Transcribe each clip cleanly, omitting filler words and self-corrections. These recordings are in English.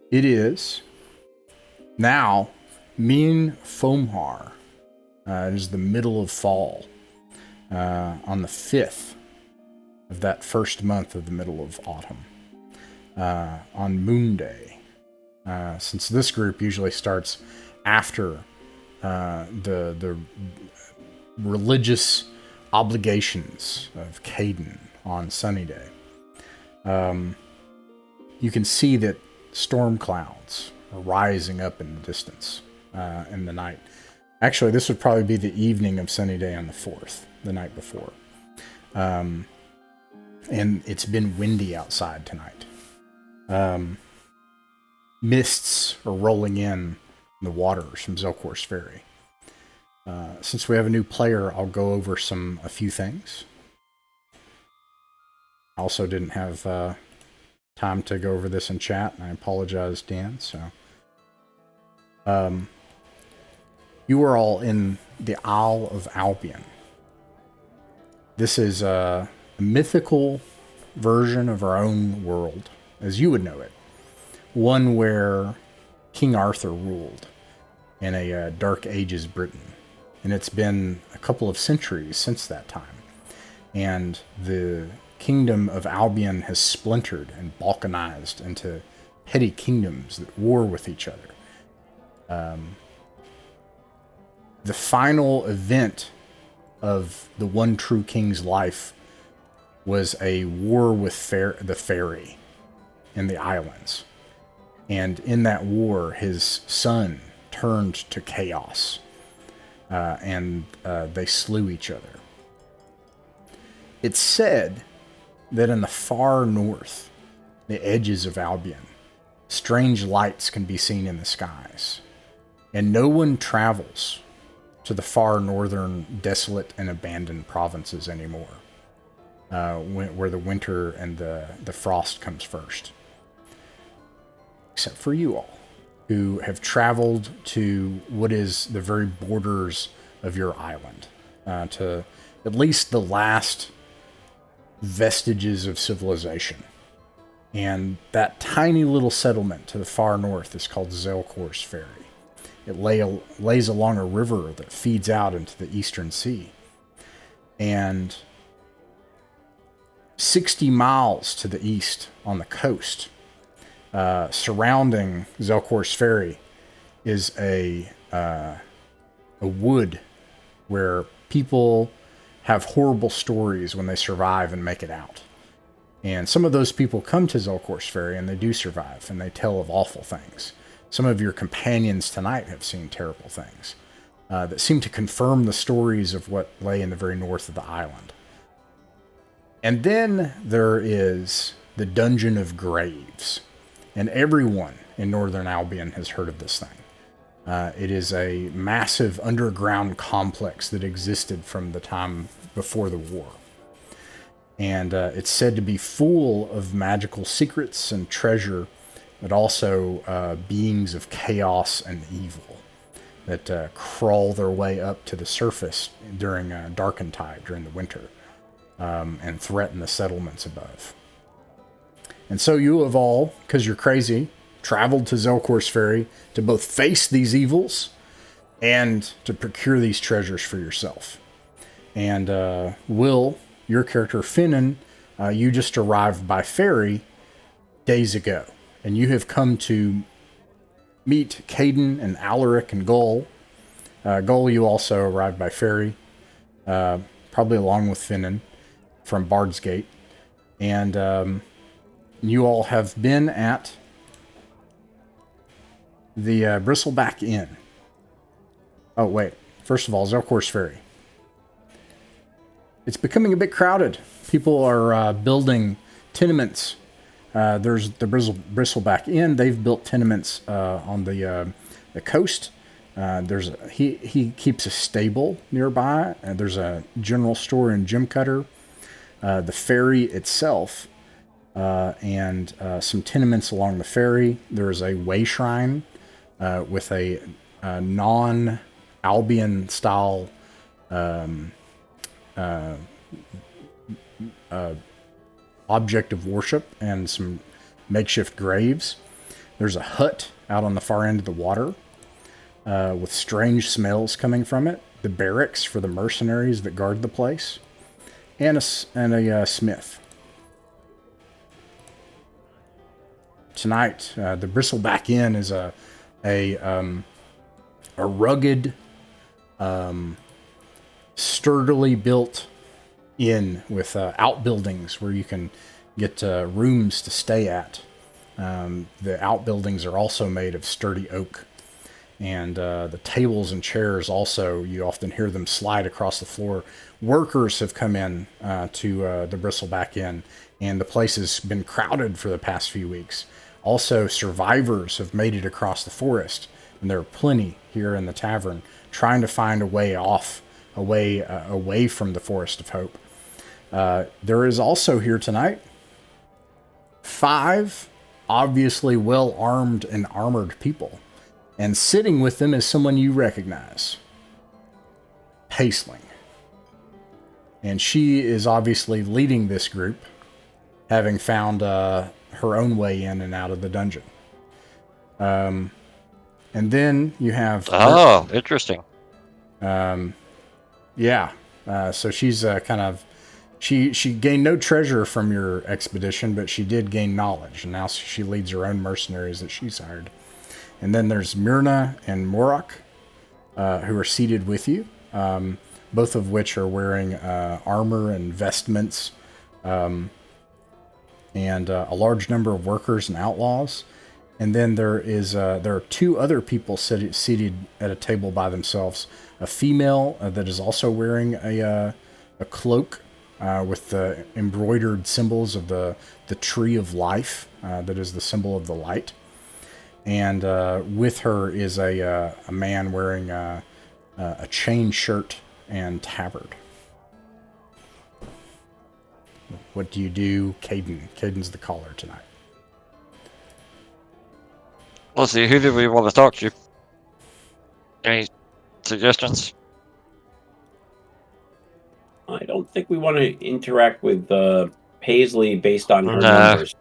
It is now Min Fomhar. It is the middle of fall, on the 5th of that first month of the middle of autumn, on Moon Day. Since this group usually starts after the religious obligations of Caden on Sunny Day. You can see that storm clouds are rising up in the distance in the night. Actually, this would probably be the evening of Sunny Day on the 4th, the night before. And it's been windy outside tonight. Mists are rolling in the waters from Zelkor's Ferry. Since we have a new player, I'll go over a few things. I also didn't have time to go over this in chat, and I apologize, Dan. So, you are all in the Isle of Albion. This is a mythical version of our own world, as you would know it. One where King Arthur ruled in a Dark Ages Britain. And it's been a couple of centuries since that time. And the kingdom of Albion has splintered and balkanized into petty kingdoms that war with each other. The final event of the one true king's life was a war with the fairy in the islands. And in that war, his son turned to chaos. And they slew each other. It's said that in the far north, the edges of Albion, strange lights can be seen in the skies. And no one travels to the far northern, desolate and abandoned provinces anymore, where the winter and the frost comes first. Except for you all, who have traveled to what is the very borders of your island, to at least the last vestiges of civilization. And that tiny little settlement to the far north is called Zelkor's Ferry. It lays along a river that feeds out into the Eastern Sea. And 60 miles to the east on the coast, surrounding Zelkor's Ferry, is a wood where people have horrible stories when they survive and make it out. And some of those people come to Zelkor's Ferry and they do survive, and they tell of awful things. Some of your companions tonight have seen terrible things that seem to confirm the stories of what lay in the very north of the island. And then there is the Dungeon of Graves. And everyone in Northern Albion has heard of this thing. It is a massive underground complex that existed from the time before the war. And it's said to be full of magical secrets and treasure, but also beings of chaos and evil that crawl their way up to the surface during Darkentide, during the winter, and threaten the settlements above. And so you have all, because you're crazy, traveled to Zelkor's Ferry to both face these evils and to procure these treasures for yourself. And Will, your character Finnan, you just arrived by ferry days ago. And you have come to meet Caden and Alaric and Gull. Gull, you also arrived by ferry, probably along with Finnan from Bard's Gate. And you all have been at the Bristleback Inn. Oh, wait. First of all, Zelkor's Ferry. It's becoming a bit crowded. People are building tenements. There's the Bristleback Inn. They've built tenements on the coast. He keeps a stable nearby. There's a general store and gym cutter. The ferry itself, and some tenements along the ferry. There's a way shrine with a non-Albion style object of worship and some makeshift graves. There's a hut out on the far end of the water with strange smells coming from it. The barracks for the mercenaries that guard the place. And a smith. Tonight, the Bristleback Inn is a rugged, sturdily built inn with outbuildings where you can get rooms to stay at. The outbuildings are also made of sturdy oak. And the tables and chairs also, you often hear them slide across the floor. Workers have come in to the Bristleback Inn, and the place has been crowded for the past few weeks. Also, survivors have made it across the forest, and there are plenty here in the tavern trying to find a way off, away from the Forest of Hope. There is also here tonight 5 obviously well-armed and armored people. And sitting with them is someone you recognize. Paceling. And she is obviously leading this group, having found her own way in and out of the dungeon. And then you have... Oh, interesting. Yeah. So she's kind of... She gained no treasure from your expedition, but she did gain knowledge. And now she leads her own mercenaries that she's hired. And then there's Myrna and Morak, who are seated with you, both of which are wearing armor and vestments, and a large number of workers and outlaws. And then there are 2 other people seated at a table by themselves. A female that is also wearing a cloak with the embroidered symbols of the tree of life, that is the symbol of the light. And with her is a man wearing a chain shirt and tabard. What do you do, Caden? Caden's the caller tonight. Let's see, who do we want to talk to? Any suggestions? I don't think we want to interact with Paisley based on her numbers.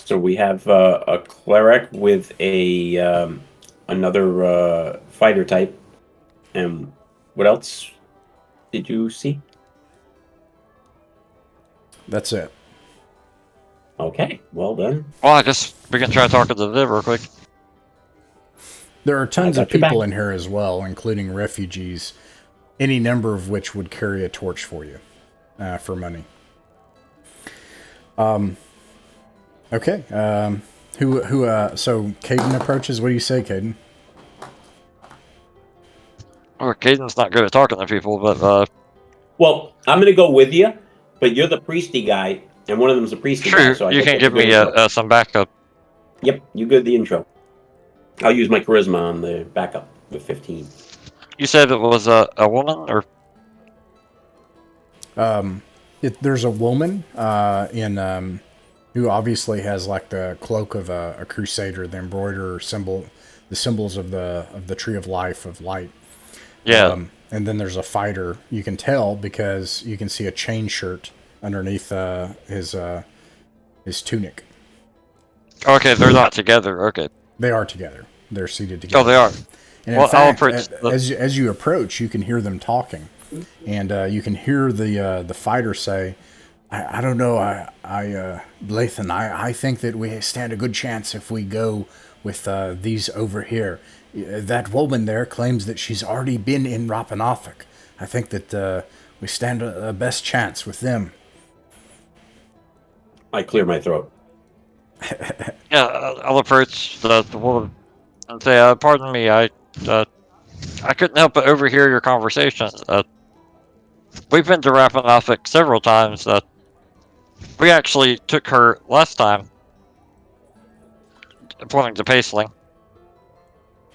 So we have a cleric with another fighter type. And what else did you see? That's it. Okay, well then. Well, I guess we can try talking to them real quick. There are tons of people in here as well, including refugees, any number of which would carry a torch for you for money. Okay. So Caden approaches. What do you say, Caden? Well, Caden's not good at talking to people, but Well, I'm going to go with you, but you're the priesty guy, and one of them's a priesty guy. So you can give me some backup. Yep, you good the intro. I'll use my charisma on the backup with 15. You said it was a woman, or? There's a woman who obviously has like the cloak of a crusader, the embroidered symbol, the symbols of the tree of life, of light. Yeah. And then there's a fighter. You can tell because you can see a chain shirt underneath his tunic. Okay, they're not together. Okay. They are together. They're seated together. Oh, they are. And in fact, as you approach, you can hear them talking, and you can hear the fighter say, "I don't know, Lathan, I think that we stand a good chance if we go with these over here. That woman there claims that she's already been in Rappan Athuk. I think that we stand a best chance with them." I clear my throat. Yeah, I'll approach the woman and say, "Pardon me, I couldn't help but overhear your conversation. We've been to Rappan Athuk several times. We actually took her last time." Pointing to Paceling.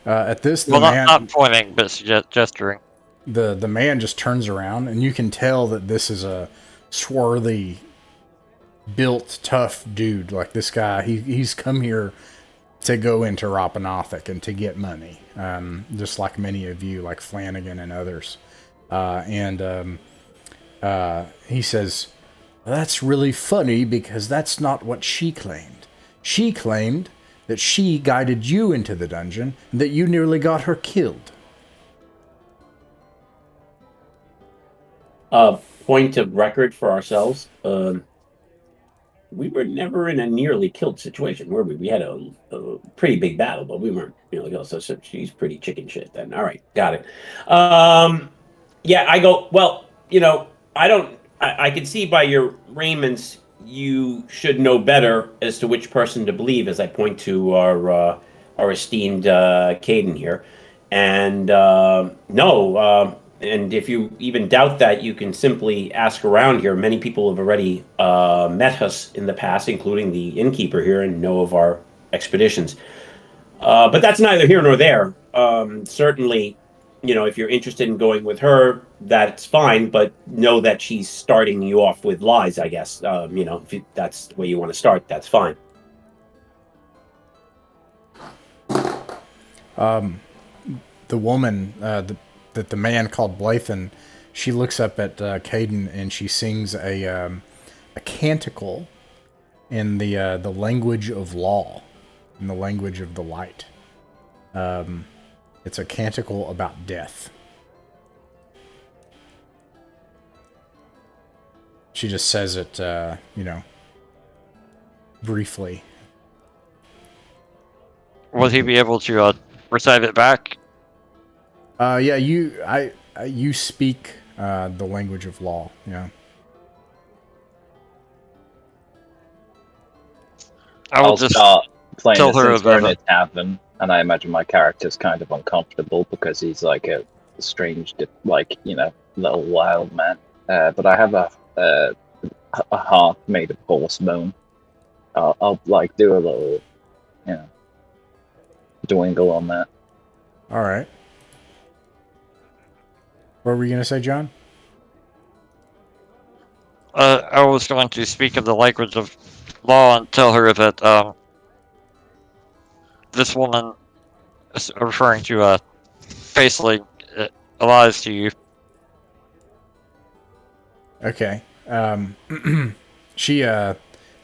At this, not pointing, but gesturing. The man just turns around, and you can tell that this is a swarthy, built, tough dude. Like this guy, he's come here to go into Rappan Athuk and to get money, just like many of you, like Flanagan and others. He says, That's really funny because that's not what she claimed. She claimed that she guided you into the dungeon and that you nearly got her killed. Point of record for ourselves. We were never in a nearly killed situation, were we? We had a pretty big battle, but we weren't nearly killed. So she's pretty chicken shit then. All right, got it. Yeah, I go, well, I don't, I can see by your raiments, you should know better as to which person to believe, as I point to our esteemed Caden here. And no, and if you even doubt that, you can simply ask around here. Many people have already met us in the past, including the innkeeper here, and know of our expeditions. But that's neither here nor there. Certainly, if you're interested in going with her, that's fine. But know that she's starting you off with lies, I guess. If that's the way you want to start, that's fine. The woman that the man called Blathen, she looks up at Caden and she sings a canticle in the language of law, in the language of the light. It's a canticle about death. She just says it, briefly. Will he be able to recite it back? Yeah, you speak the language of law. Yeah. I'll just start playing tell the her Synth about in it. his tavern, and I imagine my character's kind of uncomfortable because he's like a strange, little wild man. But I have a heart made of horse bone. I'll like do a little, dwingle on that. All right. What were you gonna say, John? I was going to speak in the language of law and tell her that this woman is referring to basically lies to you. Okay. She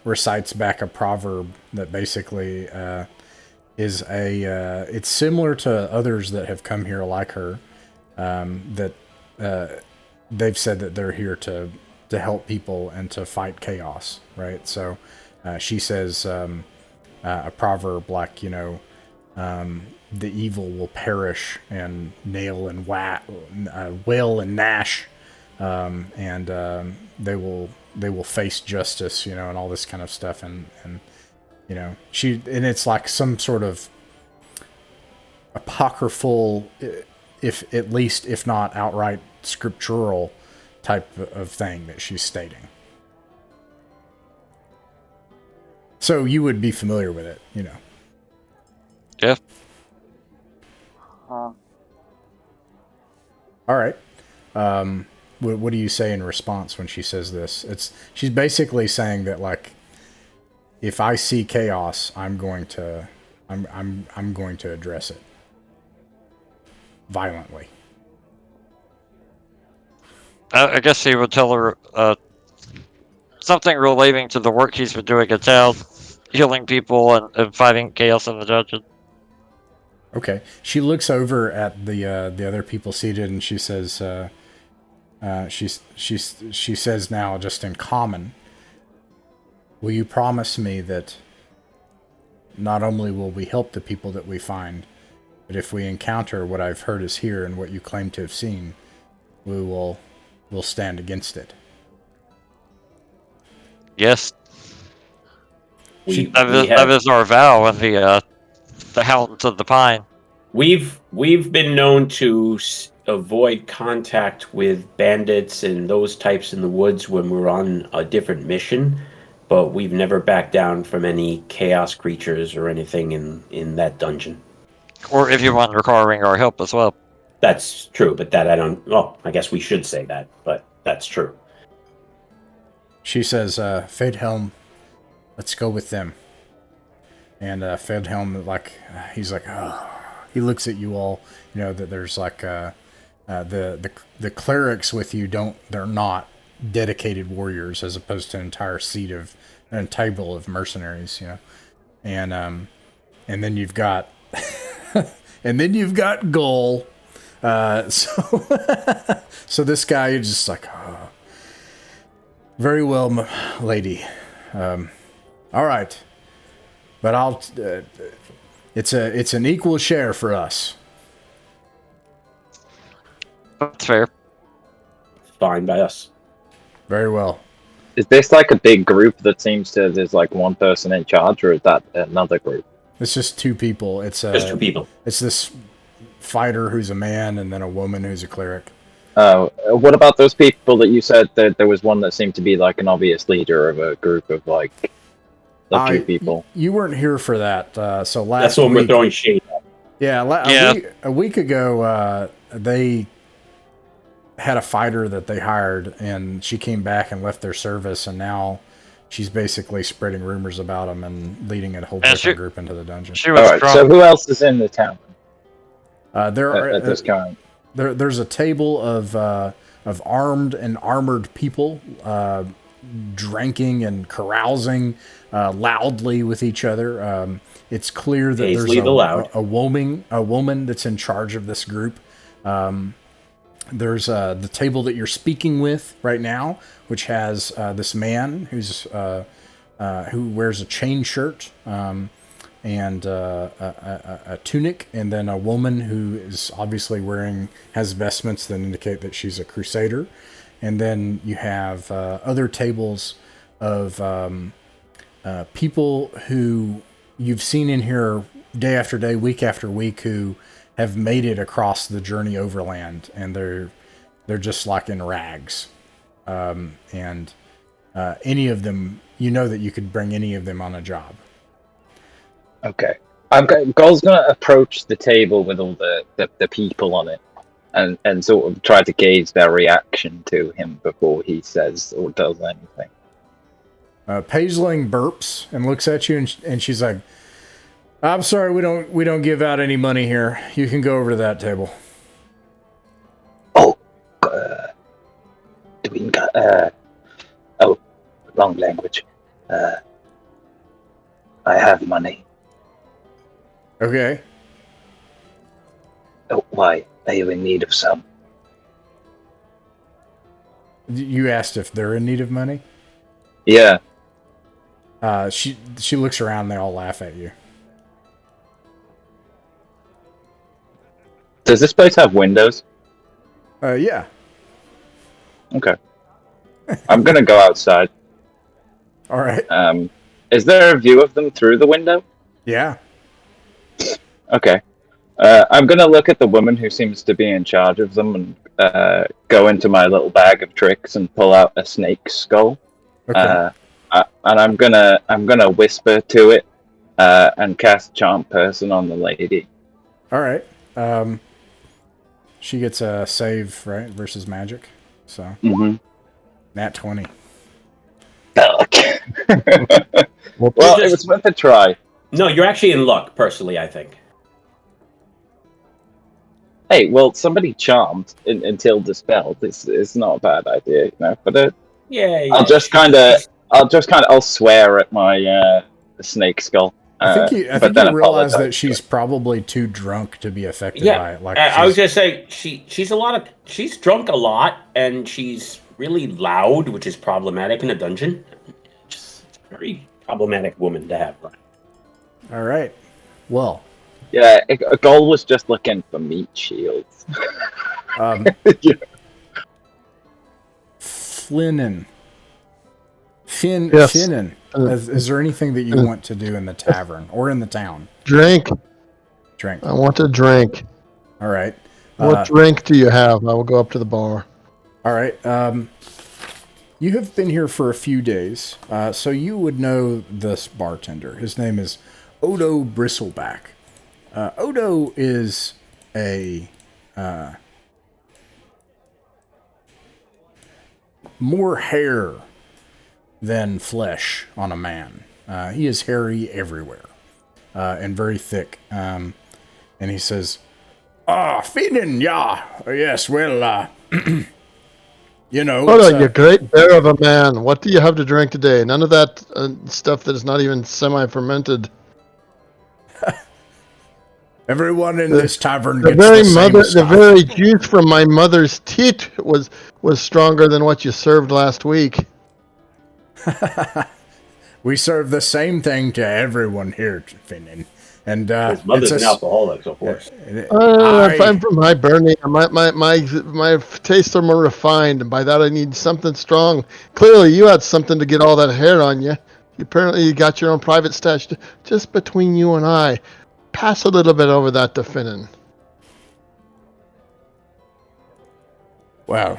recites back a proverb that basically is it's similar to others that have come here like her. That they've said that they're here to help people and to fight chaos, right? So she says a proverb like, the evil will perish and nail and wail and gnash, and they will face justice, and all this kind of stuff, and it's like some sort of apocryphal, if not outright scriptural type of thing that she's stating. So you would be familiar with it, Yeah. All right. What do you say in response when she says this? She's basically saying that, like, if I see chaos, I'm going to address it violently. I guess he would tell her something relating to the work he's been doing in town, healing people and fighting chaos in the dungeon. Okay. She looks over at the other people seated and she says, she says now, just in common, will you promise me that not only will we help the people that we find, but if we encounter what I've heard is here and what you claim to have seen, we'll stand against it? Yes. That is our vow in the Hountains of the Pine. We've been known to avoid contact with bandits and those types in the woods when we're on a different mission, but we've never backed down from any chaos creatures or anything in that dungeon. Or if you want requiring our help as well. That's true, but that I don't... Well, I guess we should say that, but that's true. She says, Fadehelm, let's go with them. And Fadehelm, he's like, oh. He looks at you all, that there's like the clerics with you they're not dedicated warriors as opposed to an entire table of mercenaries, you know. And then you've got Gull. So this guy is just like, oh, very well, lady. All right, but it's an equal share for us. That's fair. Fine by us. Very well. Is this like a big group that seems to there's like one person in charge, or is that another group? It's just two people. It's Just 2 people. It's this fighter who's a man and then a woman who's a cleric. What about those people that you said that there was one that seemed to be like an obvious leader of a group of like a few people? You weren't here for that. So last That's what week, we're throwing shade at. Yeah, a week ago, they had a fighter that they hired, and she came back and left their service, and now she's basically spreading rumors about him and leading a whole different group into the dungeon. She was All right. So who else is in the town? There are at this time. There's a table of armed and armored people drinking and carousing loudly with each other. It's clear that Paisley there's a woman that's in charge of this group. There's the table that you're speaking with right now, which has this man who wears a chain shirt and a tunic, and then a woman who is obviously has vestments that indicate that she's a crusader. And then you have other tables of people who you've seen in here day after day, week after week, who have made it across the journey overland, and they're just like in rags. And any of them, you know that you could bring any of them on a job. Okay. Gull's gonna approach the table with all the people on it, and sort of try to gauge their reaction to him before he says or does anything. Paisling burps and looks at you, and she's like, "I'm sorry, we don't give out any money here. You can go over to that table." Oh, wrong language. I have money. Okay. Oh, why? Are you in need of some? You asked if they're in need of money? Yeah. She looks around and they all laugh at you. Does this place have windows? Yeah. Okay. I'm gonna go outside. All right. Is there a view of them through the window? Yeah. Okay. I'm gonna look at the woman who seems to be in charge of them and go into my little bag of tricks and pull out a snake skull. Okay. And I'm gonna whisper to it and cast Charm Person on the lady. All right. She gets a save, right, versus magic. So. Mm-hmm. Nat 20. Well, it was worth a try. No, you're actually in luck, personally, I think. Hey, well, somebody charmed until dispelled. It's not a bad idea, you know. But Yeah. I'll swear at my snake skull. I think you realize that she's probably too drunk to be affected by it. Like I was gonna say she's drunk a lot, and she's really loud, which is problematic in a dungeon. Just a very problematic woman to have. All right. Well. Yeah, a goal was just looking for meat shields. Yeah. Finnan. Yes. Finnan. Is there anything that you want to do in the tavern or in the town? Drink. I want to drink. All right. What drink do you have? I will go up to the bar. All right. You have been here for a few days, so you would know this bartender. His name is Odo Bristleback. Odo is a more hair than flesh on a man. He is hairy everywhere and very thick. And he says, Finnan, yeah, yes, well, You know, Hold it's, on, you great bear of a man. What do you have to drink today? None of that stuff that is not even semi-fermented. everyone in The- this tavern The gets very the same the stuff. very juice from my mother's teat was stronger than what you served last week. We serve the same thing to everyone here, Finnan. And His mother's an it's alcoholic, of course. I'm from Hibernia. My tastes are more refined, and by that I need something strong. Clearly, you had something to get all that hair on you. Apparently, you got your own private stash. Just between you and I, pass a little bit over that to Finnan. well,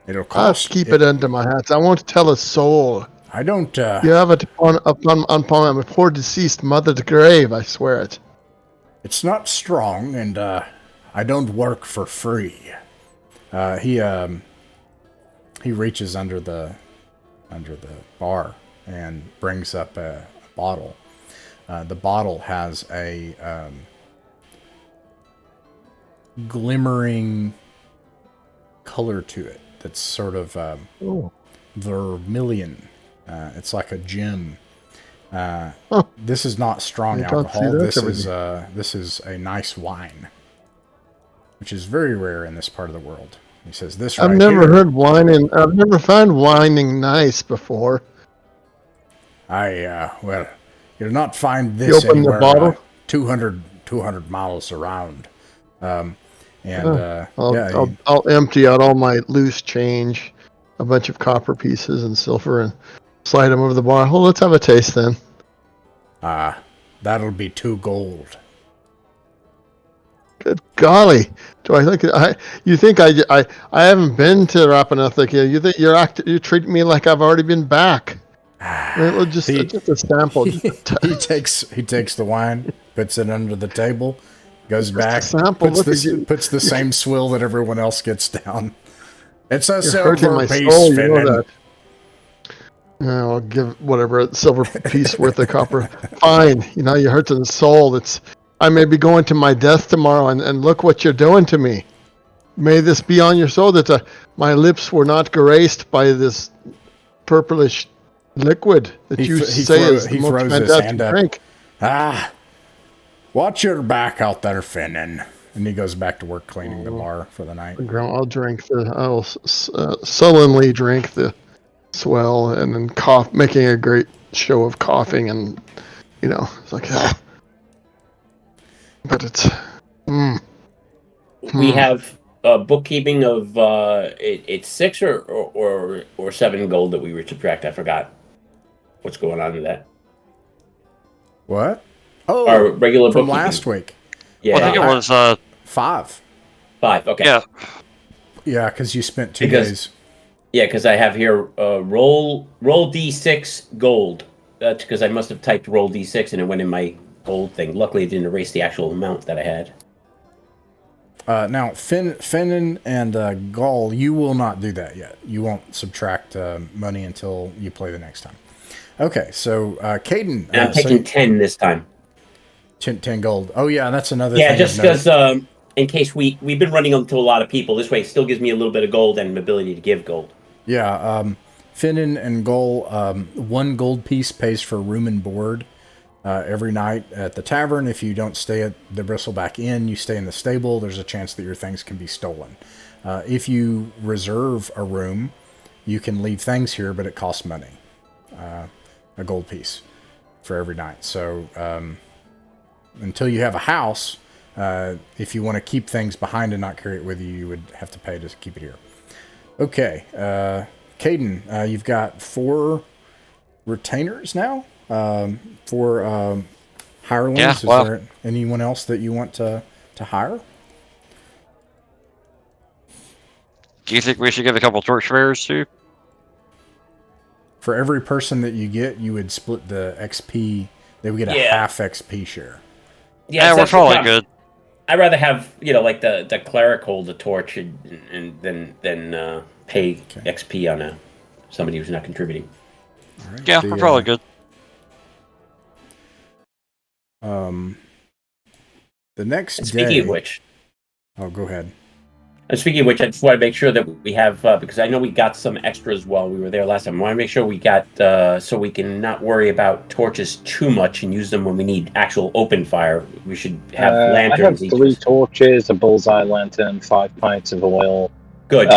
it'll I'll cost. keep it under my hats. I won't tell a soul. I don't. You have it upon my poor deceased mother's grave. I swear it. It's not strong, and I don't work for free. He reaches under the bar and brings up a bottle. The bottle has a glimmering color to it that's sort of vermilion. It's like a gem. This is not strong I don't see alcohol. that This is a nice wine, which is very rare in this part of the world. He says this. I've right never here, heard whining. I've never found whining nice before. well, you'll not find You this open the anywhere. bottle? 200 miles around. I'll empty out all my loose change, a bunch of copper pieces and silver, and slide them over the bar. Well, let's have a taste then. That'll be 2 gold. Good golly! Do I think you think I haven't been to Rappan Athuk yet? You think you're treating me like I've already been back? Well, just a sample. He takes the wine, puts it under the table, goes back, sample. puts the same swill that everyone else gets down. It's a You're silver hurting my piece, soul. You Finnan. know that. Yeah, I'll give whatever a silver piece worth of copper. Fine. You know, you hurt the soul. I may be going to my death tomorrow, and look what you're doing to me. May this be on your soul that my lips were not graced by this purplish liquid that you say is the most fantastic drink. Watch your back out there, Finnan. And he goes back to work cleaning the bar for the night. I'll sullenly drink the swell and then cough, making a great show of coughing, and it's like but it's We have a bookkeeping of it's 6 or 7 gold that we were subtract. I forgot what's going on in that. What? Oh, our regular from bookkeeping. last week. Yeah, Well, I think it was 5. 5. Okay. Yeah, because you spent 2 days. Yeah, because I have here roll d6 gold. That's because I must have typed roll d6 and it went in my gold thing. Luckily, it didn't erase the actual amount that I had. Now, Finnan and Gall, you will not do that yet. You won't subtract money until you play the next time. Okay, so Caden. And I'm taking 10 this time. 10 gold. Oh, yeah, that's another thing. Yeah, just because in case we've been running into a lot of people. This way, it still gives me a little bit of gold and an ability to give gold. Yeah, Finnan and Gall, 1 gold piece pays for room and board every night at the tavern. If you don't stay at the Bristleback Inn, you stay in the stable, there's a chance that your things can be stolen. If you reserve a room, you can leave things here, but it costs money. A gold piece for every night. So until you have a house, if you want to keep things behind and not carry it with you, you would have to pay to keep it here. Okay, Caden, you've got 4 retainers now, 4 hirelings. Yeah, Is there anyone else that you want to hire? Do you think we should give a couple torchbearers too? For every person that you get, you would split the XP. They would get a half XP share. Yeah, we're probably good. I'd rather have like the cleric hold the torch and then pay XP on somebody who's not contributing. All right, yeah, we're probably good. The next day. Speaking of which, oh, go ahead. And speaking of which, I just want to make sure that we have, because I know we got some extras while we were there last time. I want to make sure we got, so we can not worry about torches too much and use them when we need actual open fire. We should have I have lanterns. 3 torches, a bullseye lantern, 5 pints of oil. Good.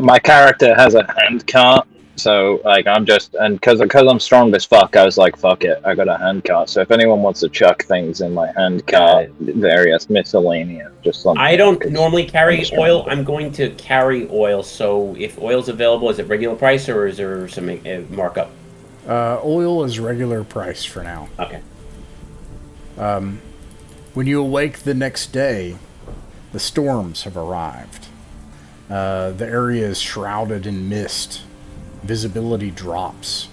My character has a hand cart, so like I'm just, and because I'm strong as fuck, I was like, fuck it, I got a hand cart. So if anyone wants to chuck things in my hand cart, various miscellaneous, just something. I don't normally carry oil. I'm going to carry oil. So if oil's available, is it regular price or is there some markup? Oil is regular price for now. Okay. When you awake the next day, the storms have arrived. The area is shrouded in mist. Visibility drops,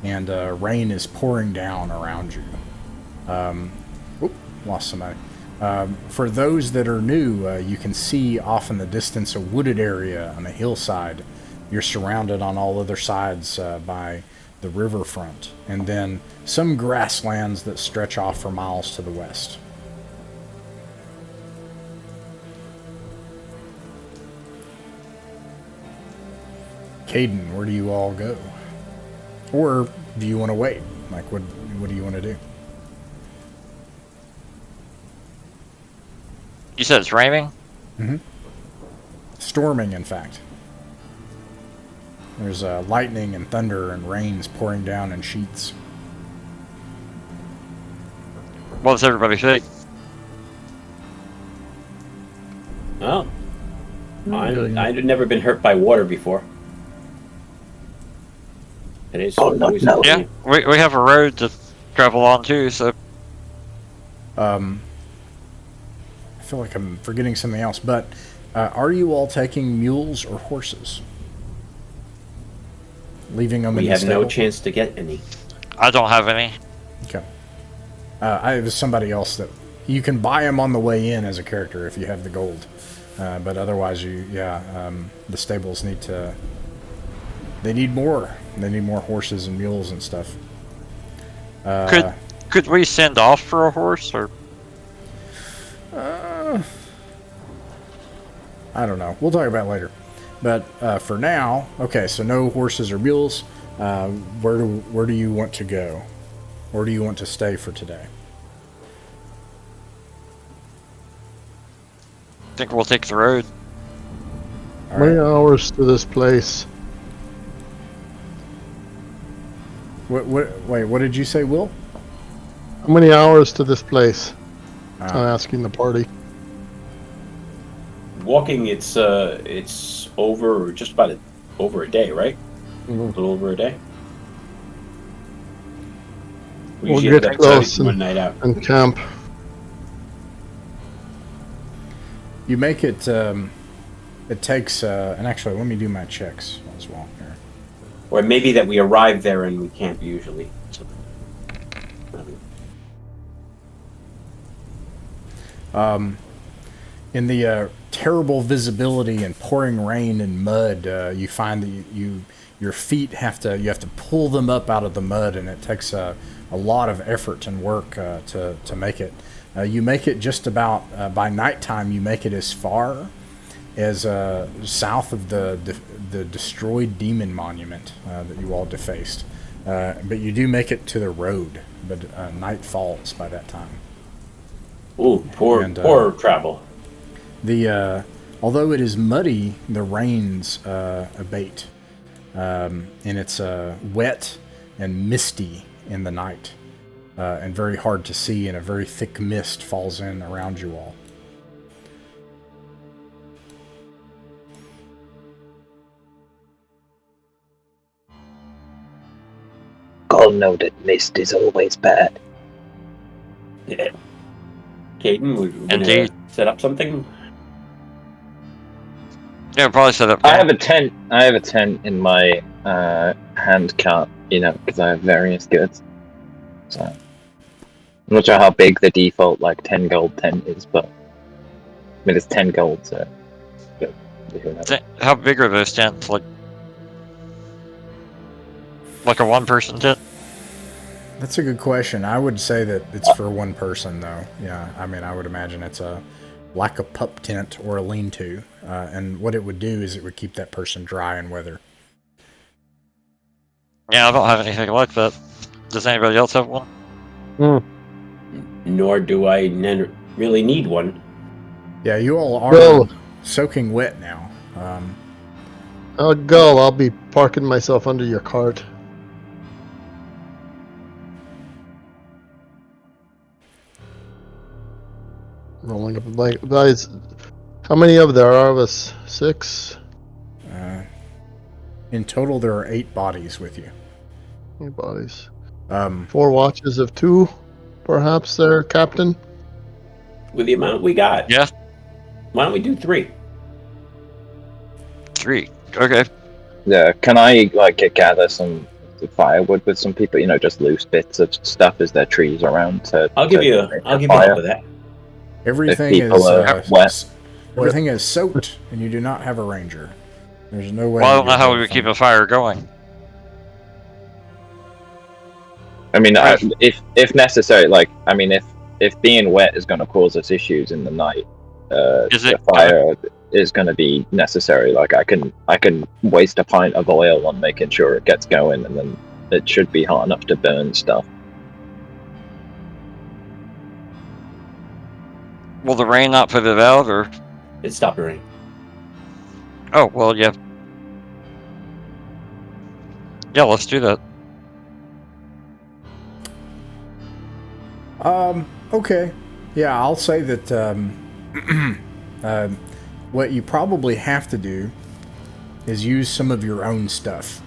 and rain is pouring down around you. Lost somebody. For those that are new, you can see off in the distance a wooded area on a hillside. You're surrounded on all other sides by the riverfront, and then some grasslands that stretch off for miles to the west. Caden, where do you all go? Or do you want to wait? Like, what do you want to do? You said it's raining? Mm-hmm. Storming, in fact. There's lightning and thunder and rains pouring down in sheets. What does everybody think? Oh. I've never been hurt by water before. It is. No. Yeah, we have a road to travel on too, so. I feel like I'm forgetting something else, but are you all taking mules or horses? Leaving them in the stable? We have no chance to get any. I don't have any. Okay. I have somebody else that you can buy them on the way in as a character if you have the gold, but otherwise, the stables need to. They need more. They need more horses and mules and stuff. Could we send off for a horse or? I don't know. We'll talk about it later. But for now, okay. So no horses or mules. Where do you want to go? Where do you want to stay for today? I think we'll take the road. How many hours to this place? Wait, what did you say, Will? How many hours to this place? I'm asking the party. Walking, it's over just about over a day, right? Mm-hmm. A little over a day. We'll get close one night out and camp. You make it. It takes. And actually, let me do my checks as well here. Or maybe that we arrive there and we camp usually. In the terrible visibility and pouring rain and mud, you find that your feet have to pull them up out of the mud, and it takes a lot of effort and work to make it. You make it just about by nighttime. You make it as far as south of the destroyed demon monument that you all defaced, but you do make it to the road. But night falls by that time. Ooh, poor travel. Although it is muddy, the rains abate, and it's wet and misty in the night, and very hard to see, and a very thick mist falls in around you all. God know that mist is always bad. Yeah. Caden, we're Indeed. gonna set up something. Yeah, probably set up. I have a tent. I have a tent in my hand cart, because I have various goods. So I'm not sure how big the default 10 gold tent is, but I mean it's 10 gold. So How big are those tents? Like a one-person tent? That's a good question. I would say that it's for one person, though. Yeah, I mean, I would imagine it's a like a pup tent or a lean-to. And what it would do is it would keep that person dry and weather. Yeah, I don't have anything like that. Does anybody else have one? Nor do I really need one. Yeah, you all are Go. soaking wet now. I'll go. I'll be parking myself under your cart. Rolling up a blanket. Guys, how many of there are of us? 6? In total, there are 8 bodies with you. 8 bodies. 4 4 watches of 2, perhaps, there, Captain? With the amount we got. Yeah. Why don't we do 3? 3. Okay. Yeah, can I gather some firewood with some people? Just loose bits of stuff. Is there trees around to? I'll give you help with that. Everything people are wet. Everything is soaked, and you do not have a ranger. There's no way. Well, I don't know how we would keep a fire going. I mean, if necessary, if being wet is going to cause us issues in the night, the fire is going to be necessary. I can waste a pint of oil on making sure it gets going, and then it should be hot enough to burn stuff. Will the rain not put it out, or? It stopped raining. Oh, well, yeah. Yeah, let's do that. Okay. Yeah, I'll say that what you probably have to do is use some of your own stuff.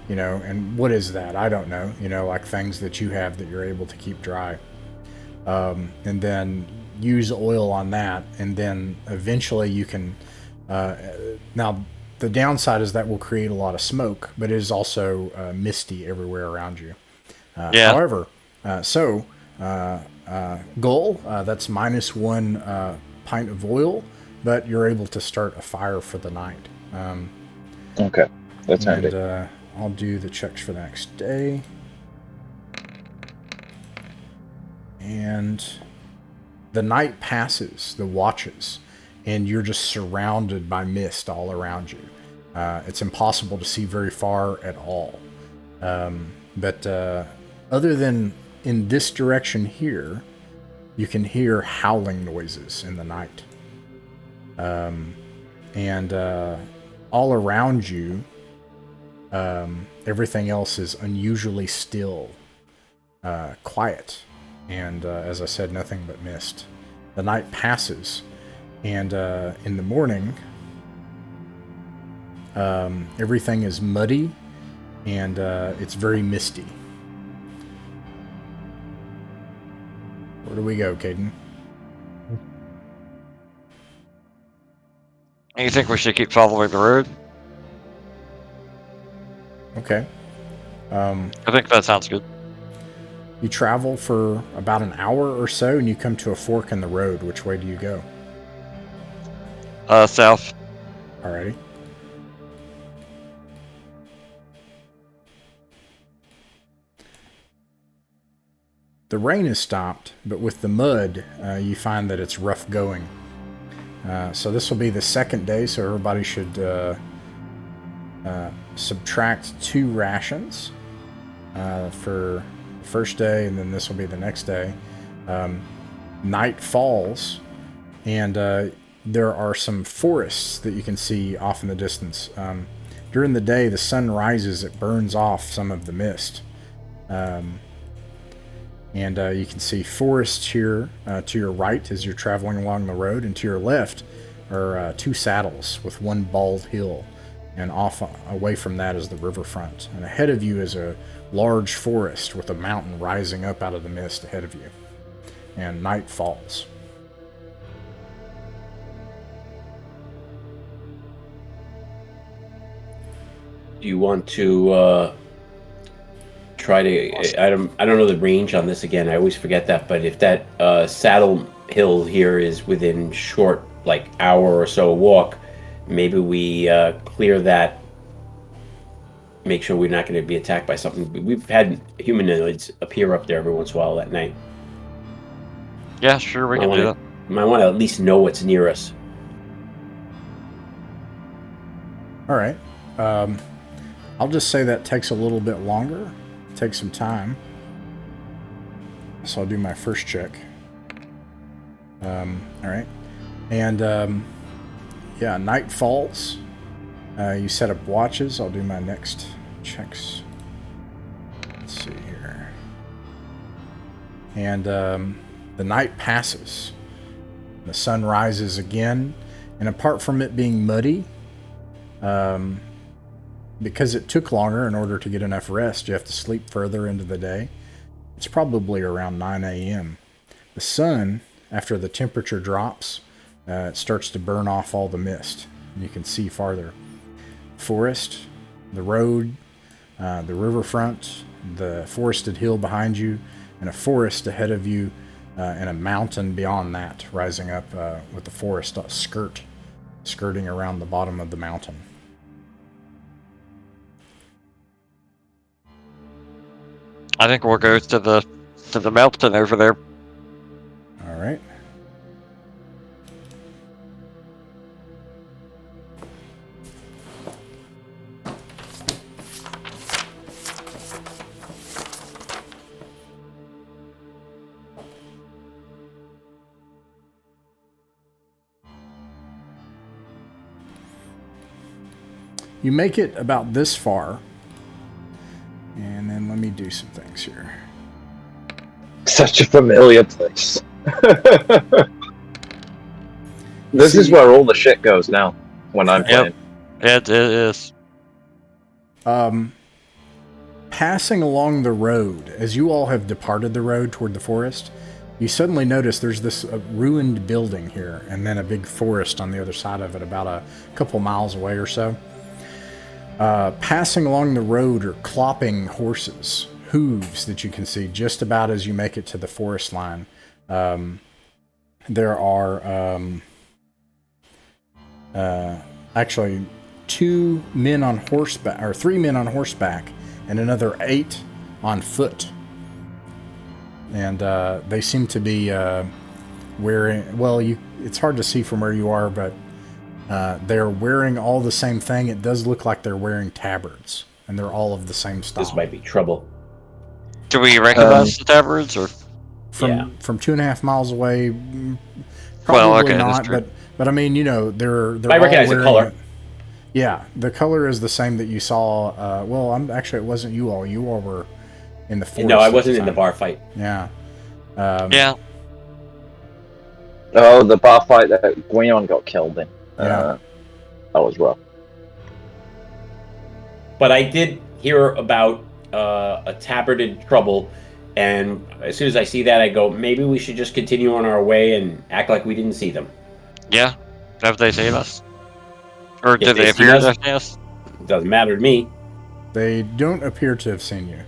And what is that? I don't know. Like things that you have that you're able to keep dry. And then use oil on that, and then eventually you can now the downside is that will create a lot of smoke, but it is also misty everywhere around you. However, goal, that's -1 pint of oil, but you're able to start a fire for the night. Okay, that's handy. And I'll do the checks for the next day. And the night passes, the watches, and you're just surrounded by mist all around you. It's impossible to see very far at all. But other than in this direction here, you can hear howling noises in the night. And all around you, everything else is unusually still, quiet. And as I said, nothing but mist. The night passes, and in the morning, everything is muddy, and it's very misty. Where do we go, Caden? You think we should keep following the road? Okay. I think that sounds good. You travel for about an hour or so, and you come to a fork in the road. Which way do you go? South. Alrighty. The rain has stopped, but with the mud, you find that it's rough going. So this will be the second day, so everybody should subtract 2 rations for the first day, and then this will be the next day. Night falls, and there are some forests that you can see off in the distance. During the day, the sun rises, it burns off some of the mist. And you can see forests here to your right as you're traveling along the road, and to your left are 2 saddles with one bald hill, and off away from that is the riverfront. And ahead of you is a large forest with a mountain rising up out of the mist ahead of you. And night falls. Do you want to try to? I don't know the range on this again. I always forget that. But if that saddle hill here is within short, hour or so walk, maybe we clear that. Make sure we're not going to be attacked by something. We've had humanoids appear up there every once in a while at night. Yeah, sure, we can do that. We might want to at least know what's near us. All right. I'll just say that takes a little bit longer. Takes some time. So I'll do my first check. All right. And yeah, night falls. You set up watches. I'll do my next checks. Let's see here. And the night passes. The sun rises again. And apart from it being muddy, because it took longer in order to get enough rest, you have to sleep further into the day. It's probably around 9 a.m. The sun, after the temperature drops, it starts to burn off all the mist. You can see farther. Forest, the road, the riverfront, the forested hill behind you, and a forest ahead of you, and a mountain beyond that, rising up with the forest skirting around the bottom of the mountain. I think we'll go to the mountain over there. All right. You make it about this far. And then let me do some things here. Such a familiar place. This is where all the shit goes now when I'm playing. It is. Passing along the road, as you all have departed the road toward the forest, you suddenly notice there's this ruined building here, and then a big forest on the other side of it, about a couple miles away or so. Passing along the road are clopping horses, hooves that you can see just about as you make it to the forest line. There are actually 2 men on horseback, or 3 men on horseback, and another 8 on foot. And they seem to be wearing, well, it's hard to see from where you are, but they're wearing all the same thing. It does look like they're wearing tabards, and they're all of the same style. This might be trouble. Do we recognize the tabards, or from 2.5 miles away? Probably not, but I mean, you know, they're I recognize the color. Yeah, the color is the same that you saw. Actually, it wasn't you all. You all were in the forest. No, I wasn't in the bar fight. Yeah. yeah. Oh, the bar fight that Guion got killed in. Yeah. That was rough. But I did hear about a tabarded trouble, and as soon as I see that, I go, maybe we should just continue on our way and act like we didn't see them. Yeah. Have they seen us? Or If did they they appear seen to us? It doesn't matter to me. They don't appear to have seen you.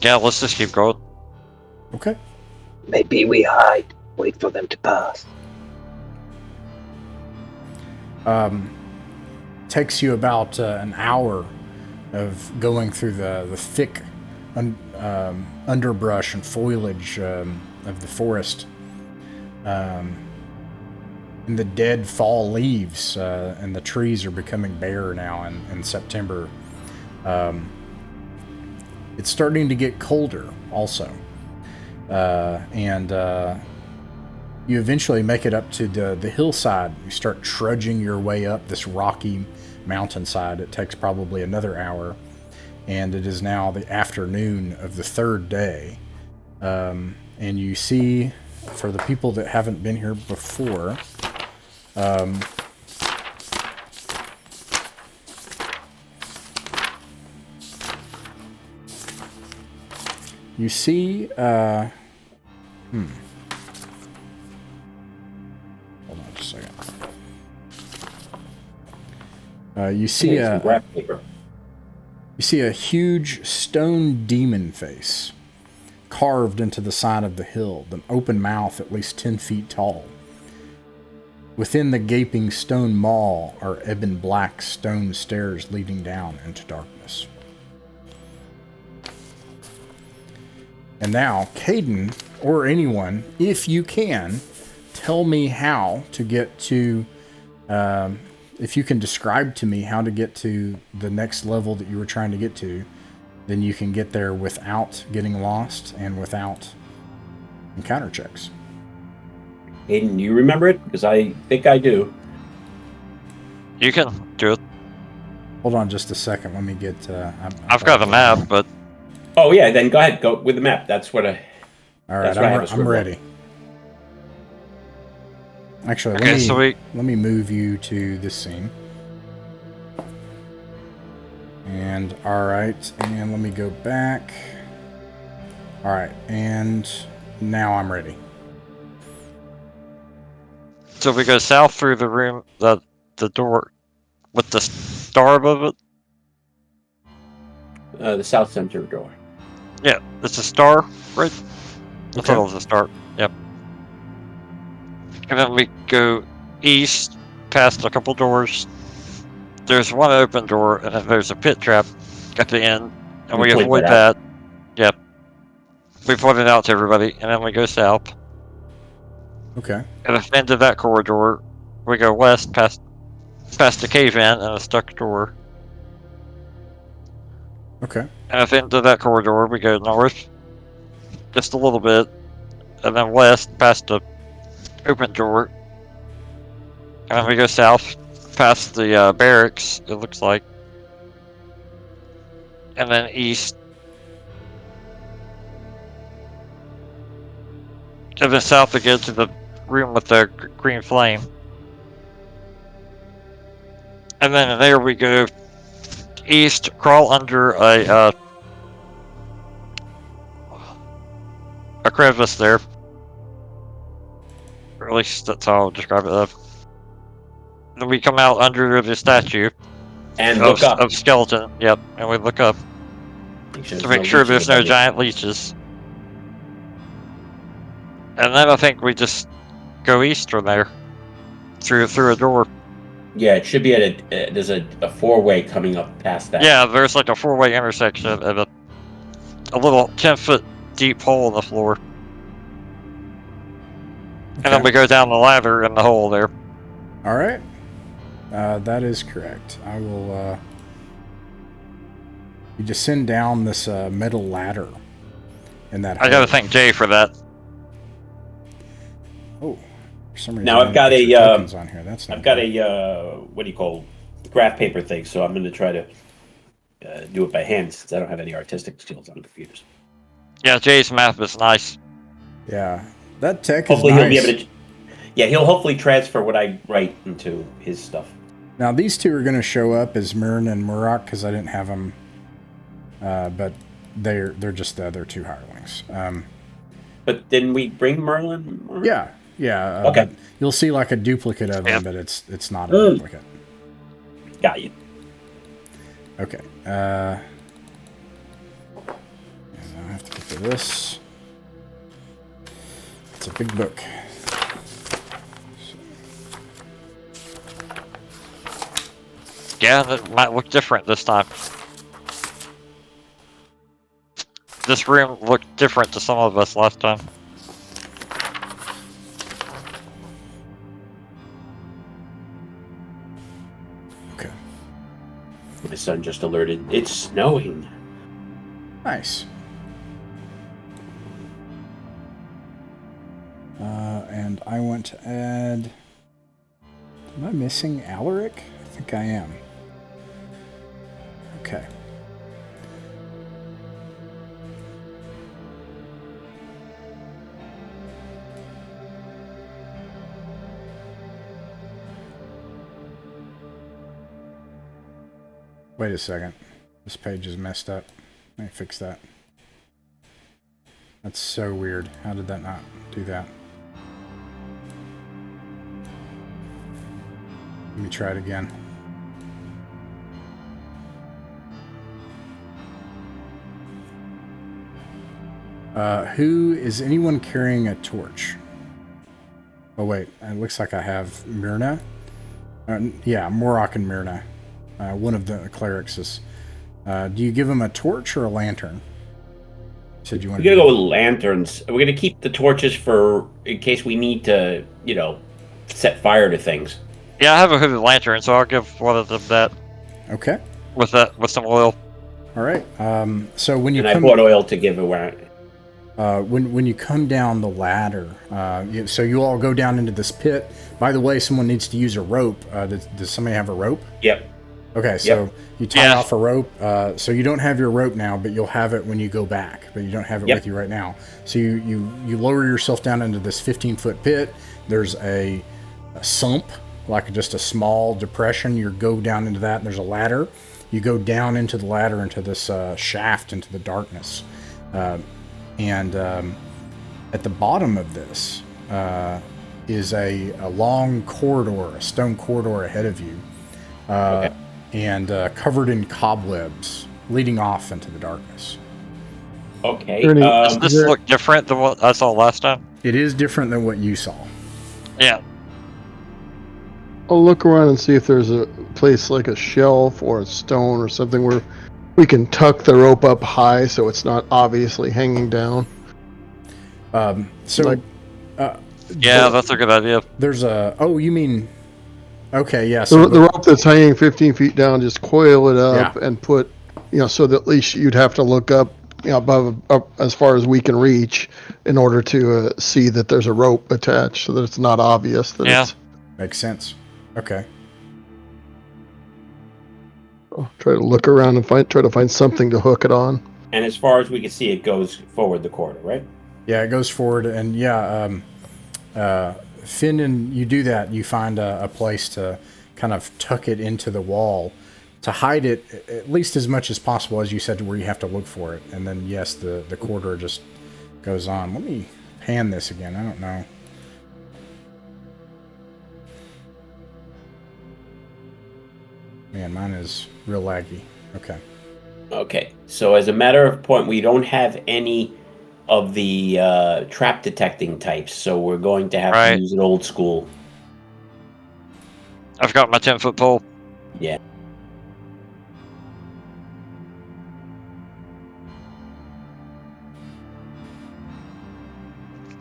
Yeah, let's just keep going. Okay. Maybe we hide, wait for them to pass. Takes you about an hour of going through the thick underbrush and foliage of the forest. And the dead fall leaves, and the trees are becoming bare now in September. It's starting to get colder also. And you eventually make it up to the hillside. You start trudging your way up this rocky mountainside. It takes probably another hour. And it is now the afternoon of the 3rd day. And you see, for the people that haven't been here before, you see, hold on just a second. You see a huge stone demon face carved into the side of the hill, an open mouth at least 10 feet tall. Within the gaping stone maw are ebon black stone stairs leading down into darkness. And now, Caden, or anyone, if you can, tell me how to get to, if you can describe to me how to get to the next level that you were trying to get to, then you can get there without getting lost and without encounter checks. Aiden, do you remember it? Because I think I do. You can do it. Hold on just a second. Let me get... I've got the map, but... Oh, yeah, then go ahead. Go with the map. That's what I... All right, I'm ready. Actually, let me move you to this scene. And, alright, and let me go back. Alright, and now I'm ready. So we go south through the room, the door with the star above it? The south center door. Yeah, it's a star, right? I Okay. thought it was a star. Yep. And then we go east, past a couple doors. There's one open door, and then there's a pit trap at the end, and we avoid that. Yep. We point it out to everybody, and then we go south. Okay. And at the end of that corridor, we go west, past the cave-in and a stuck door. Okay. And at the end of that corridor, we go north, just a little bit, and then west, past the open door. And then we go south, past the barracks, it looks like. And then east. And then south again to the room with the green flame. And then there we go east, crawl under a crevice there. Or at least that's how I'll describe it. Then we come out under the statue And look up. of skeleton. Yep, and we look up to make sure there's no giant leeches. And then I think we just go east from there through a door. Yeah, it should be at there's a four-way coming up past that. Yeah, there's like a four-way intersection and a little 10-foot deep hole in the floor. Okay. And then we go down the ladder in the hole there. All right. That is correct. I will... you descend down this metal ladder in that I gotta thank Jay for that. Oh, for some reason... Now I've got on here. That's I've got a what do you call graph paper thing, so I'm going to try to do it by hand since I don't have any artistic skills on computers. Yeah, Jay's math is nice. Yeah, that tech Hopefully is he'll nice. be able to. Yeah, he'll hopefully transfer what I write into his stuff. Now these two are going to show up as Myrn and Murok because I didn't have them, but they're just the other two hirelings. But didn't we bring Merlin? Yeah. Okay. But you'll see like a duplicate of him, but it's not a duplicate. Got you. Okay. And I have to get to this. It's a big book. Yeah, it might look different this time. This room looked different to some of us last time. Okay. My son just alerted. It's snowing. Nice. And I want to add... Am I missing Alaric? I think I am. Okay. Wait a second. This page is messed up. Let me fix that. That's so weird. How did that not do that? Let me try it again. Is anyone carrying a torch? Oh wait, it looks like I have Myrna. Yeah, Morok and Myrna. One of the clerics is. Do you give him a torch or a lantern? said you We're want gonna go with lanterns. We're gonna keep the torches for in case we need to, set fire to things. Yeah, I have a hooded lantern, so I'll give one of them that. Okay. With some oil. All right. So when you I bought oil to give away. When you come down the ladder, so you all go down into this pit. By the way, someone needs to use a rope. Does somebody have a rope? Yep. Okay, so you tie off a rope. So you don't have your rope now, but you'll have it when you go back. But you don't have it with you right now. So you lower yourself down into this 15-foot pit. There's a sump, like just a small depression. You go down into that, and there's a ladder. You go down into the ladder, into this shaft, into the darkness. And at the bottom of this is a long corridor, a stone corridor ahead of you, and covered in cobwebs, leading off into the darkness. Okay. Does this look different than what I saw last time? It is different than what you saw. Yeah. I'll look around and see if there's a place like a shelf or a stone or something where we can tuck the rope up high so it's not obviously hanging down. Yeah, that's a good idea. There's a... Oh, you mean... Okay, yeah. So the rope that's hanging 15 feet down, just coil it up and put, so that at least you'd have to look up, above, up as far as we can reach in order to see that there's a rope attached so that it's not obvious that it's... Makes sense. Okay. I'll try to look around and try to find something to hook it on. And as far as we can see, it goes forward the corridor, right? Yeah, it goes forward, and Finn, and you do that. You find a place to kind of tuck it into the wall to hide it at least as much as possible, as you said, to where you have to look for it. And then, yes, the corridor just goes on. Let me pan this again. I don't know. Man, mine is real laggy. Okay. Okay. So as a matter of point, we don't have any of the trap detecting types, so we're going to have to use an old school. I've got my 10-foot pole. Yeah.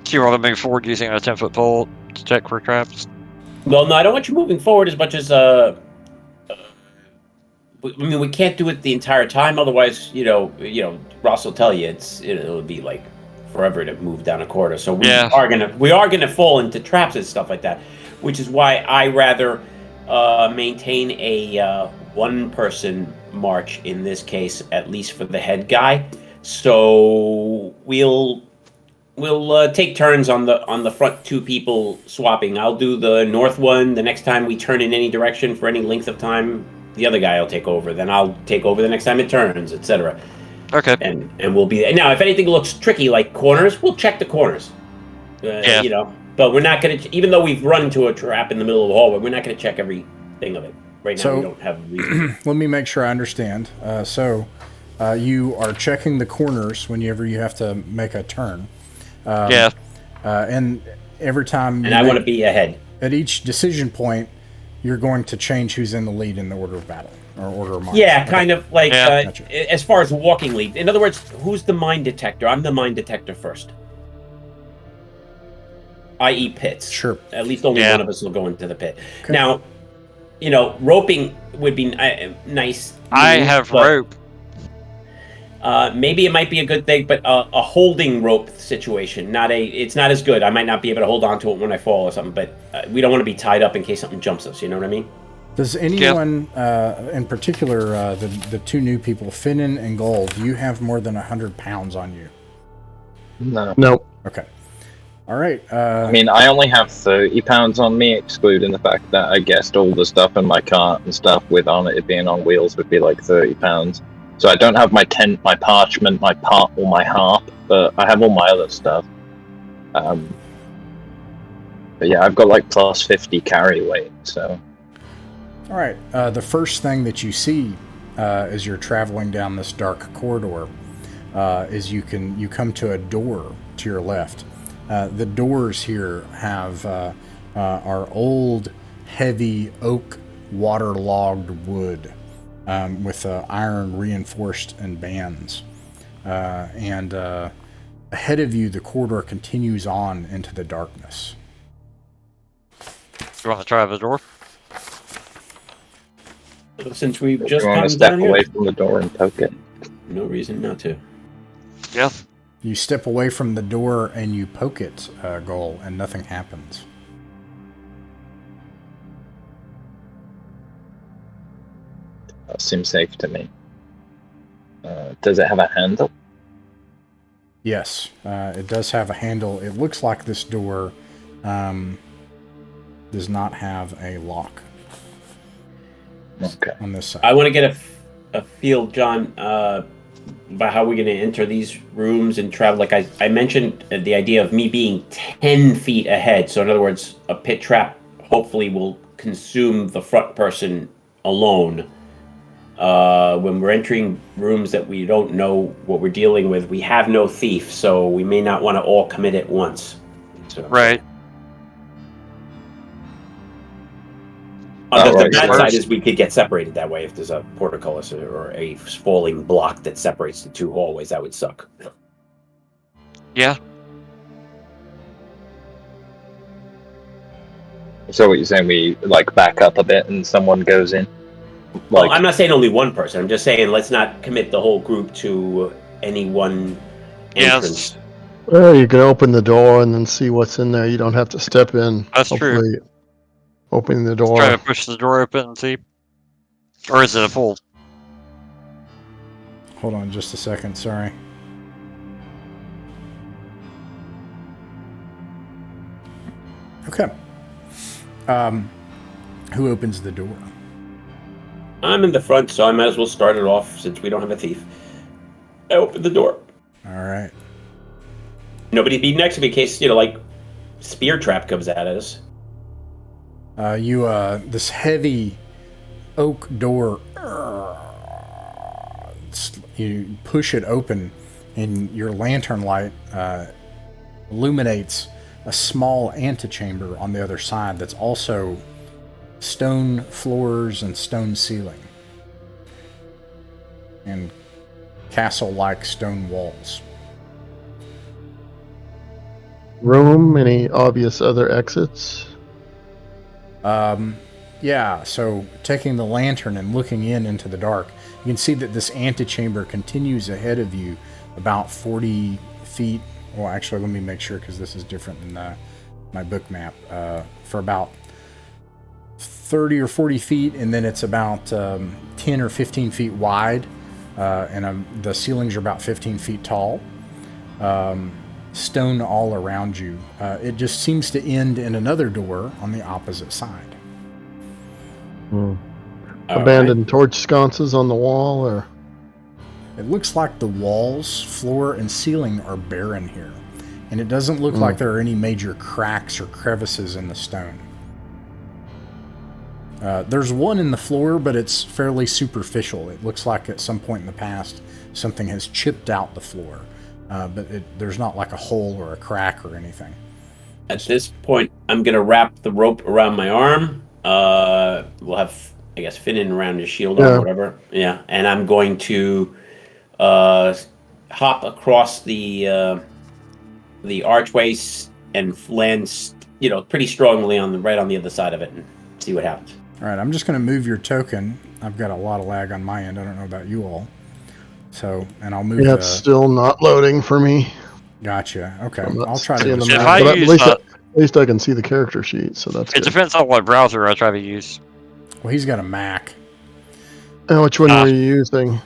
Do you want to move forward using a 10-foot pole to check for traps? Well, no, I don't want you moving forward as much as we can't do it the entire time. Otherwise, Ross will tell you it'll be like forever to move down a corridor. So we are gonna fall into traps and stuff like that, which is why I rather maintain a one-person march in this case, at least for the head guy. So we'll take turns on the front two people swapping. I'll do the north one. The next time we turn in any direction for any length of time, the other guy will take over. Then I'll take over the next time it turns, etc. Okay. And we'll be there. Now, if anything looks tricky, like corners, we'll check the corners. But we're not going to, even though we've run into a trap in the middle of the hallway, we're not going to check everything of it. Right now, we don't have a reason. Let me make sure I understand. You are checking the corners whenever you have to make a turn. And every time... And I want to be ahead. At each decision point, you're going to change who's in the lead in the order of battle, or order of march. Yeah, kind of like, Gotcha. As far as walking lead. In other words, who's the mine detector? I'm the mine detector first. I.e. pits. Sure. At least only one of us will go into the pit. Okay. Now, roping would be nice. I have rope. Maybe it might be a good thing, but a holding rope situation, it's not as good. I might not be able to hold on to it when I fall or something, but we don't want to be tied up in case something jumps us, you know what I mean? Does anyone, in particular, the two new people, Finnan and Gold, do you have more than 100 pounds on you? No. Okay. All right. I mean, I only have 30 pounds on me, excluding the fact that I guessed all the stuff in my cart and stuff with on it being on wheels would be like 30 pounds. So I don't have my tent, my parchment, my pot, or my harp, but I have all my other stuff. But yeah, I've got like plus 50 carry weight, so... All right. The first thing that you see as you're traveling down this dark corridor is you come to a door to your left. The doors here are old, heavy oak, waterlogged wood with iron reinforced in bands. and ahead of you, the corridor continues on into the darkness. You want to try the door? Since we've Do just you want come to step down away here, from the door and poke it? no reason not to. Yeah. You step away from the door and you poke it, Goal, and nothing happens. That seems safe to me. Does it have a handle? Yes, it does have a handle. It looks like this door does not have a lock Okay. on this side. I want to get a feel, John, about how we're going to enter these rooms and travel. Like I mentioned, the idea of me being 10 feet ahead. So in other words, a pit trap hopefully will consume the front person alone. When we're entering rooms that we don't know what we're dealing with, we have no thief, so we may not want to all commit at once. So. Right. The bad First- side is we could get separated that way if there's a portcullis or a falling block that separates the two hallways. That would suck. Yeah. So what you're saying, we like back up a bit and someone goes in? Well, I'm not saying only one person. I'm just saying let's not commit the whole group to any one entrance. Yes. Well, you can open the door and then see what's in there. You don't have to step in. That's true. Hopefully, opening the door. Try to push the door open and see. Or is it a pull? Hold on just a second, sorry. Okay. Who opens the door? I'm in the front, so I might as well start it off since we don't have a thief. I open the door. All right. Nobody be next to me in case, like spear trap comes at us. This heavy oak door, you push it open, and your lantern light illuminates a small antechamber on the other side that's also stone floors and stone ceiling, and castle-like stone walls. Room? Any obvious other exits? Yeah, so taking the lantern and looking into the dark, you can see that this antechamber continues ahead of you about 40 feet. Well, actually, let me make sure because this is different than my book map. For about 30 or 40 feet, and then it's about 10 or 15 feet wide, and the ceilings are about 15 feet tall. Stone all around you. It just seems to end in another door on the opposite side. Abandoned torch sconces on the wall, or It looks like the walls, floor, and ceiling are barren here, and it doesn't look like there are any major cracks or crevices in the stone. There's one in the floor, but it's fairly superficial. It looks like at some point in the past something has chipped out the floor, but there's not like a hole or a crack or anything. At this point, I'm going to wrap the rope around my arm. We'll have, I guess, Finnan around his shield or whatever. Yeah, and I'm going to hop across the archways and land, pretty strongly right on the other side of it and see what happens. All right, I'm just going to move your token. I've got a lot of lag on my end. I don't know about you all. So, and I'll move it's still not loading for me. Gotcha. Okay, I'm I'll try to. seeing the If map, I but use at least I can see the character sheet, so that's It good. depends on what browser I try to use. Well, he's got a Mac. And which one were you using?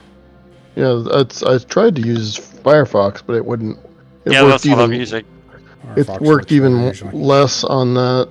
Yeah, I tried to use Firefox, but it wouldn't. It Yeah, worked that's what I'm even. using. It Firefox worked works even better usually. less on that.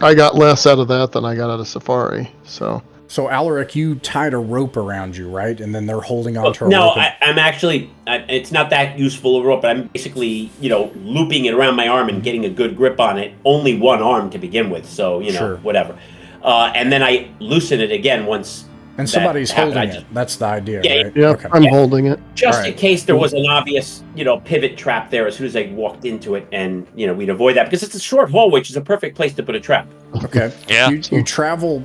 I got less out of that than I got out of Safari. So Alaric, you tied a rope around you, right? And then they're holding on to a No, rope. I'm actually. It's not that useful a rope, but I'm basically, looping it around my arm and getting a good grip on it. Only one arm to begin with, so Sure. whatever. And then I loosen it again once. And that somebody's happened. holding it. That's the idea, Yeah, right? yeah, Okay. I'm holding it. Just All in right. case there was an obvious, pivot trap there as soon as I walked into it, and we'd avoid that because it's a short hall, which is a perfect place to put a trap. Okay. Yeah. You travel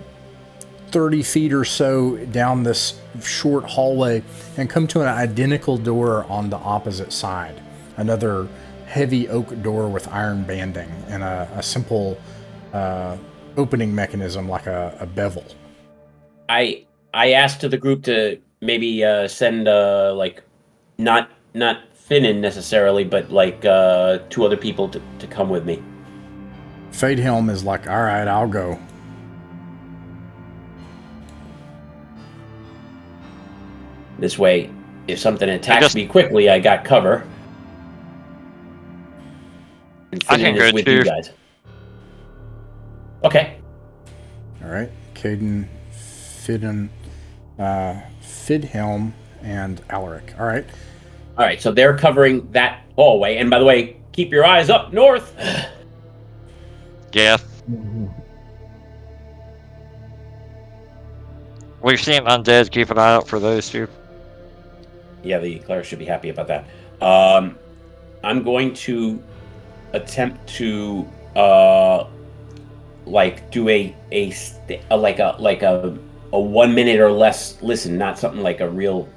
30 feet or so down this short hallway and come to an identical door on the opposite side. Another heavy oak door with iron banding and a simple opening mechanism like a bevel. I asked to the group to maybe send like not Finnan necessarily, but like 2 other people to come with me. Fadehelm is like, all right, I'll go. This way, if something attacks me quickly, I got cover. And I can Finnan is go with too. you guys. Okay. All right, Caden, Fidhelm, and Alaric. All right. All right, so they're covering that hallway. And by the way, keep your eyes up north. Yeah. We've seen undead. Keep an eye out for those two. Yeah, the cleric should be happy about that. I'm going to attempt to like do a 1 minute or less listen, not something like a real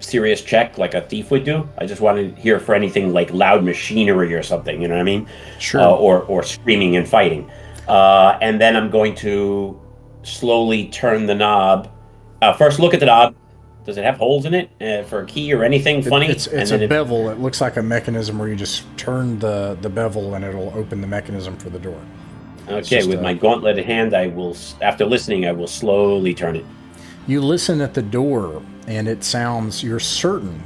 serious check like a thief would do. I just want to hear for anything like loud machinery or something, you know what I mean? Sure. Or screaming and fighting. And then I'm going to slowly turn the knob. First look at the knob. Does it have holes in it for a key or anything funny? It's a bevel. It looks like a mechanism where you just turn the bevel and it'll open the mechanism for the door. Okay, with my gauntleted hand, I will, after listening, I will slowly turn it. You listen at the door, and it sounds, you're certain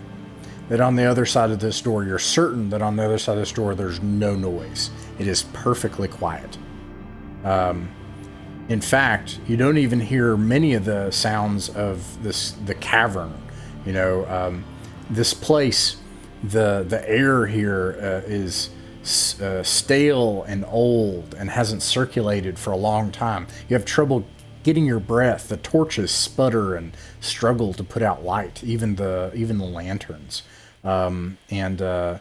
that on the other side of this door, there's no noise. It is perfectly quiet. In fact, you don't even hear many of the sounds of the cavern. You know, this place, the air here is stale and old and hasn't circulated for a long time. You have trouble getting your breath. The torches sputter and struggle to put out light, even the lanterns. And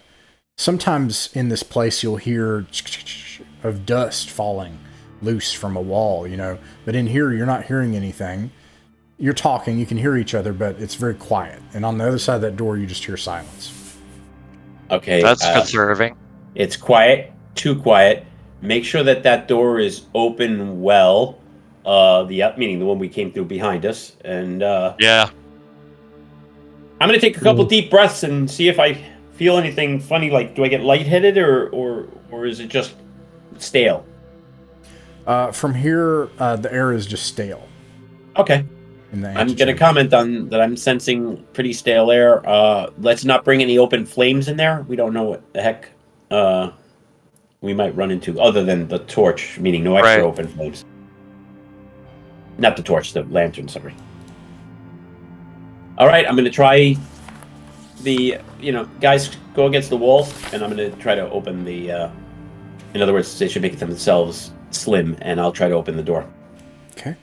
sometimes in this place you'll hear of dust falling loose from a wall, you know. But in here you're not hearing anything. You're talking, you can hear each other, but it's very quiet. And on the other side of that door you just hear silence. Okay. That's conserving. It's quiet, too quiet. Make sure that door is open well. Meaning the one we came through behind us. And Yeah. I'm gonna take a couple deep breaths and see if I feel anything funny. Like, do I get lightheaded or is it just stale? From here, the air is just stale. Okay. I'm gonna comment on that. I'm sensing pretty stale air. Let's not bring any open flames in there. We don't know what the heck we might run into, other than the torch, meaning no extra open flames. Not the torch, the lantern, sorry. All right, I'm going to try guys go against the walls, and I'm going to try to open the, in other words, they should make themselves slim, and I'll try to open the door. Okay.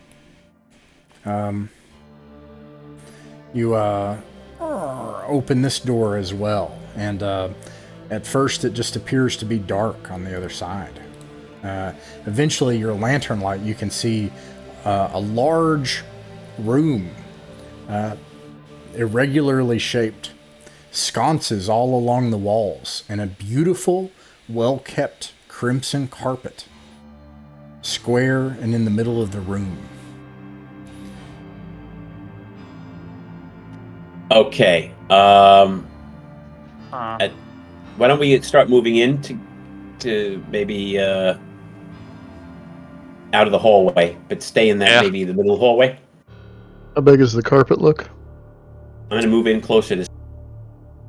You open this door as well, and at first it just appears to be dark on the other side. Eventually, your lantern light, you can see a large room, irregularly shaped, sconces all along the walls, and a beautiful, well-kept crimson carpet, square and in the middle of the room. Okay. Why don't we start moving in to maybe out of the hallway, but stay in that maybe the middle hallway? How big does the carpet look? I'm going to move in closer to...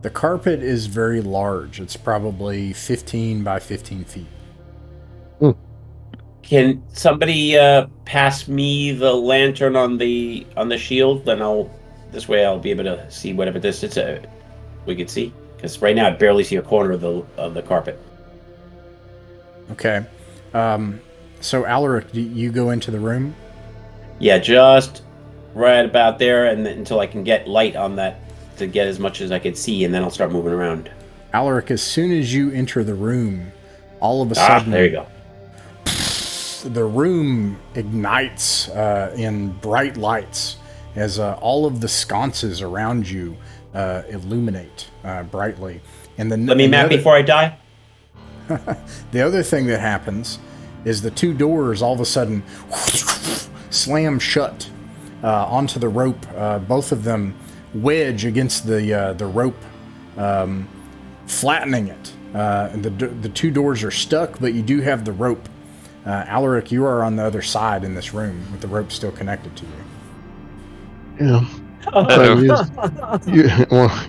The carpet is very large. It's probably 15 by 15 feet. Can somebody pass me the lantern on the shield? Then this way I'll be able to see whatever distance we could see. Because right now I barely see a corner of the carpet. Okay. So Alaric, do you go into the room? Yeah, just right about there, and until I can get light on that to get as much as I can see, and then I'll start moving around. Alaric, as soon as you enter the room, all of a sudden... there you go. the room ignites in bright lights as all of the sconces around you illuminate brightly. And then Let me map before I die. the other thing that happens is the two doors all of a sudden slam shut onto the rope. Both of them wedge against the rope, flattening it. And the two doors are stuck, but you do have the rope. Alaric, you are on the other side in this room with the rope still connected to you. Yeah.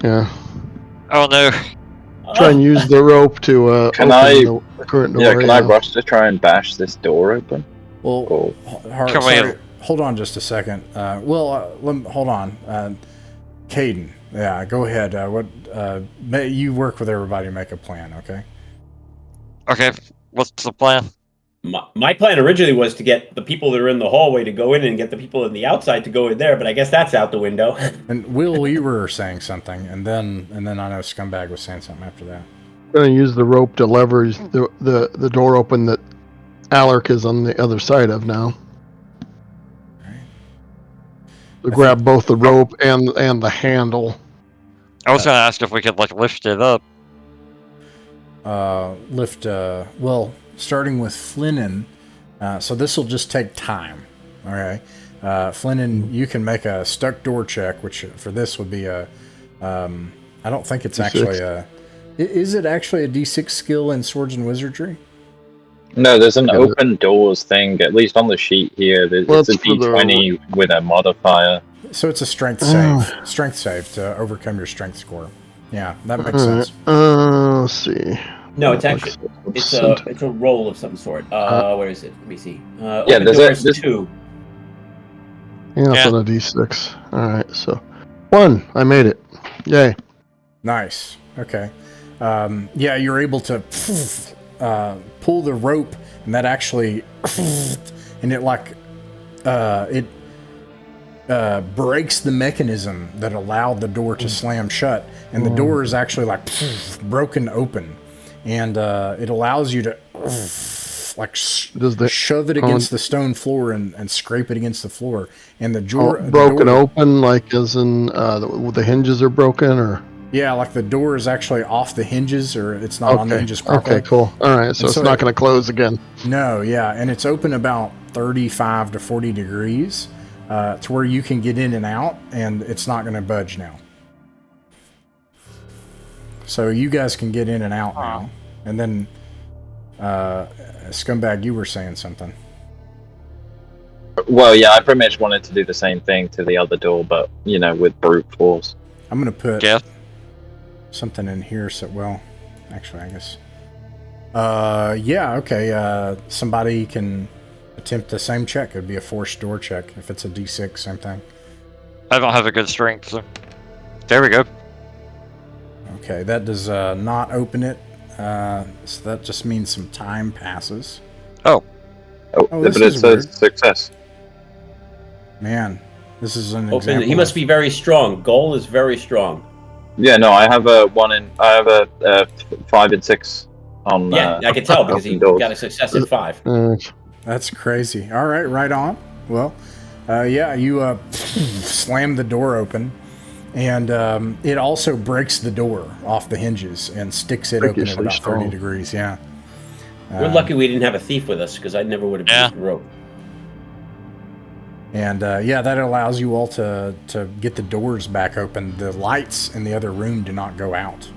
Yeah. Oh no. Try and use the rope to open the current door. Yeah, can I rush to try and bash this door open? Well, hold on just a second. Hold on. Caden, yeah, go ahead. You work with everybody to make a plan, okay? Okay, what's the plan? My plan originally was to get the people that are in the hallway to go in and get the people in the outside to go in there, but I guess that's out the window. And Will, you were saying something, and then I know Scumbag was saying something after that. I'm going to use the rope to leverage the door open that Alaric is on the other side of now. Right. To grab both the rope and the handle. I was going to ask if we could lift it up. Starting with Flinnan, so this will just take time. All right, Flinnan, you can make a stuck door check, which for this would be I don't think it's D6. Actually is it actually a D6 skill in Swords and Wizardry? No, there's an open doors thing, at least on the sheet here. It's a D20 with a modifier. So it's a strength save to overcome your strength score. Yeah, that makes sense. Let's see. No, it's actually it's a roll of some sort. Where is it? Let me see. There's 2. Yeah, it's on a D6. All right, so 1. I made it. Yay! Nice. Okay. You're able to pull the rope, and that actually, and it breaks the mechanism that allowed the door to slam shut, and the door is actually broken open. And it allows you to shove it against the stone floor and scrape it against the floor. And the door open, as in the hinges are broken, or the door is actually off the hinges, or it's not on the hinges properly. Okay, cool. All right, so it's not going to close again. No, yeah, and it's open about 35 to 40 degrees to where you can get in and out, and it's not going to budge now. So you guys can get in and out now. And then, Scumbag, you were saying something. Well, yeah, I pretty much wanted to do the same thing to the other door, but, with brute force. I'm going to put something in here, actually, I guess. Okay, somebody can attempt the same check. It would be a forced door check. If it's a D6, same thing. I don't have a good strength, so... There we go. Okay, that does not open it, so that just means some time passes. But it says success. Man, this is an example. He must be very strong. Goal is very strong. Yeah, no, I have a 5 and 6 on. Yeah, I can tell because he got a success at 5. That's crazy. All right, right on. Well, you slam the door open. And it also breaks the door off the hinges and sticks it open at about 30 degrees. Yeah. We're lucky we didn't have a thief with us, because I never would have used the rope. And that allows you all to get the doors back open. The lights in the other room do not go out.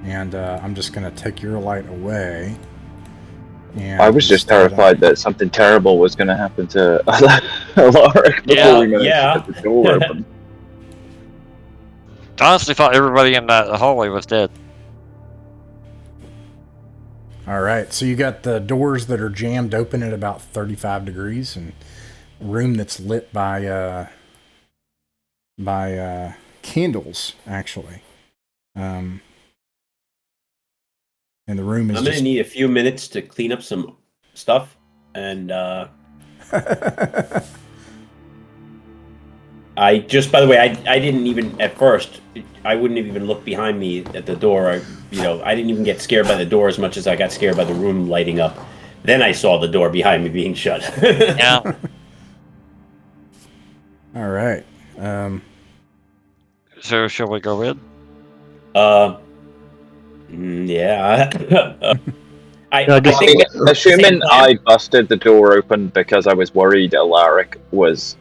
And I'm just going to take your light away. And I was just terrified that something terrible was going to happen to Alaric before we managed to get the door open. I honestly thought everybody in that hallway was dead. All right, so you got the doors that are jammed open at about 35 degrees, and a room that's lit by candles, actually. And the room is. I'm gonna need a few minutes to clean up some stuff, and by the way, I didn't even, at first, I wouldn't have even looked behind me at the door. I didn't even get scared by the door as much as I got scared by the room lighting up. Then I saw the door behind me being shut. Yeah. All right. So shall we go in? Yeah. I Yeah, I guess- think Assuming I busted the door open because I was worried Alaric was,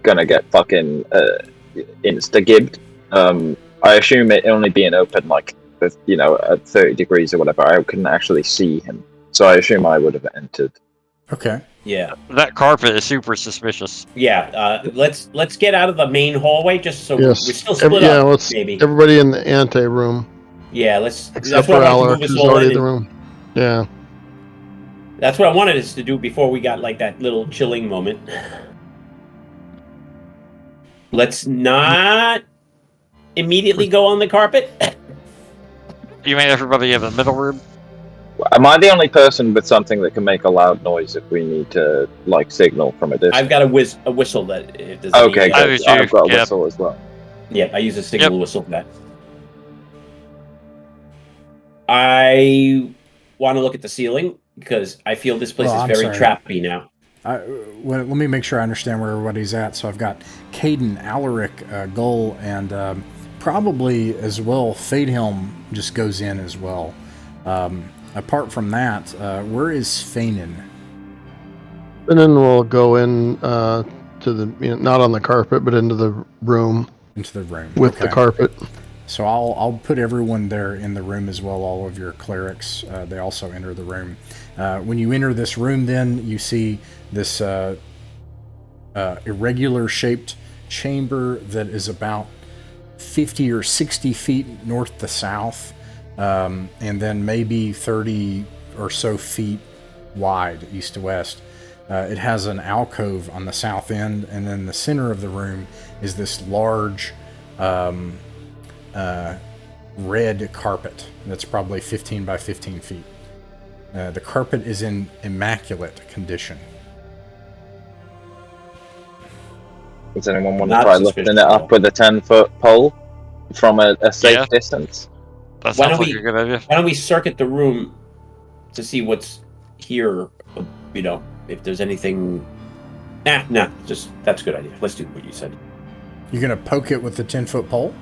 gonna get fucking insta-gibbed. I assume it only being open at 30 degrees or whatever, I couldn't actually see him. So I assume I would have entered. Okay. Yeah. That carpet is super suspicious. Yeah. Let's get out of the main hallway just so Yes. we're still split Yeah, up. let's Maybe. everybody in the ante room Yeah. That's except what for I wanted to Alaric, move us who's all already in in the and- room. Yeah. That's what I wanted us to do before we got like that little chilling moment. Let's not immediately go on the carpet. You mean everybody in the middle room? Am I the only person with something that can make a loud noise if we need to signal from a distance? I've got a whistle that if there's Okay, any, good. I've got a whistle as well. Yeah, I use a signal whistle for that. I want to look at the ceiling because I feel this place is very trappy now. Let me make sure I understand where everybody's at. So I've got Caden, Alaric, Gull, and probably as well Fadehelm just goes in as well. Apart from that, where is Fainin? And then we'll go in to the not on the carpet, but into the room. Into the room with the carpet. So I'll put everyone there in the room as well. All of your clerics, they also enter the room. When you enter this room, then you see this irregular shaped chamber that is about 50 or 60 feet north to south, and then maybe 30 or so feet wide east to west. It has an alcove on the south end, and then the center of the room is this large red carpet that's probably 15 by 15 feet. The carpet is in immaculate condition. Does anyone want to try lifting it up with a 10-foot pole from a safe distance? That sounds like a good idea. Why don't we circuit the room to see what's here? If there's anything. Just that's a good idea. Let's do what you said. You're gonna poke it with the 10-foot pole?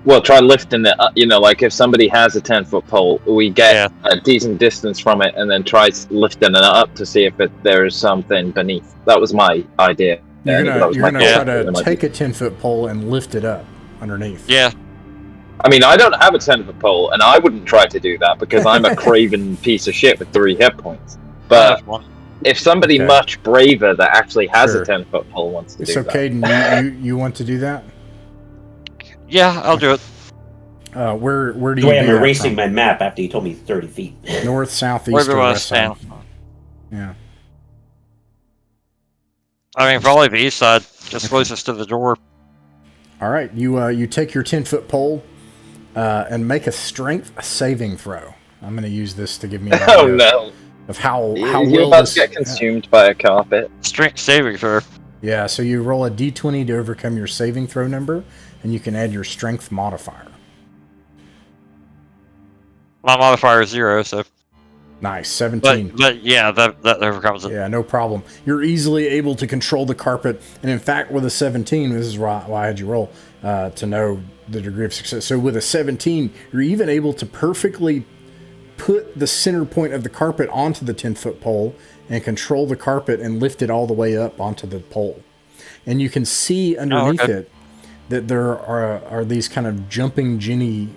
Well, try lifting it up. If somebody has a 10-foot pole, we get a decent distance from it, and then try lifting it up to see if there is something beneath. That was my idea. You're gonna try to take a 10-foot pole and lift it up underneath. Yeah. I mean, I don't have a 10-foot pole, and I wouldn't try to do that because I'm a craven piece of shit with 3 hit points. But if somebody much braver that actually has a 10-foot pole wants to do that. So, Caden, you want to do that? Yeah, I'll do it. Where do The you way I'm do that erasing from? my map after you told me 30 feet. North, south, east, Where do or I west stand? side? Yeah. I mean, probably the east side, just closest to the door. All right, you take your 10-foot pole and make a strength saving throw. I'm going to use this to give me an idea of how You're well about this to get consumed by a carpet. Strength saving throw. Yeah, so you roll a d20 to overcome your saving throw number, and you can add your strength modifier. My modifier is 0, so. Nice, 17. But yeah, that overcomes it. Yeah, no problem. You're easily able to control the carpet, and in fact, with a 17, this is why I had you roll to know the degree of success. So with a 17, you're even able to perfectly put the center point of the carpet onto the 10-foot pole and control the carpet and lift it all the way up onto the pole. And you can see underneath it that there are these kind of jumping Ginny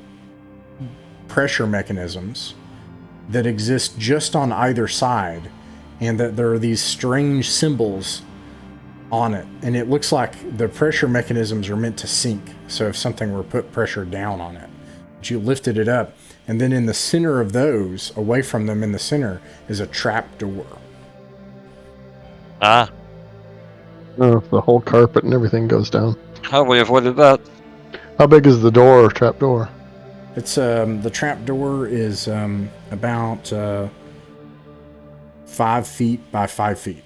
pressure mechanisms that exist just on either side, and that there are these strange symbols on it. And it looks like the pressure mechanisms are meant to sink. So if something were put pressure down on it, but you lifted it up, and then in the center of those, away from them in the center, is a trap door. Ah. Oh, the whole carpet and everything goes down. How we avoided that? How big is the door, trap door? It's the trap door is about 5 feet by 5 feet.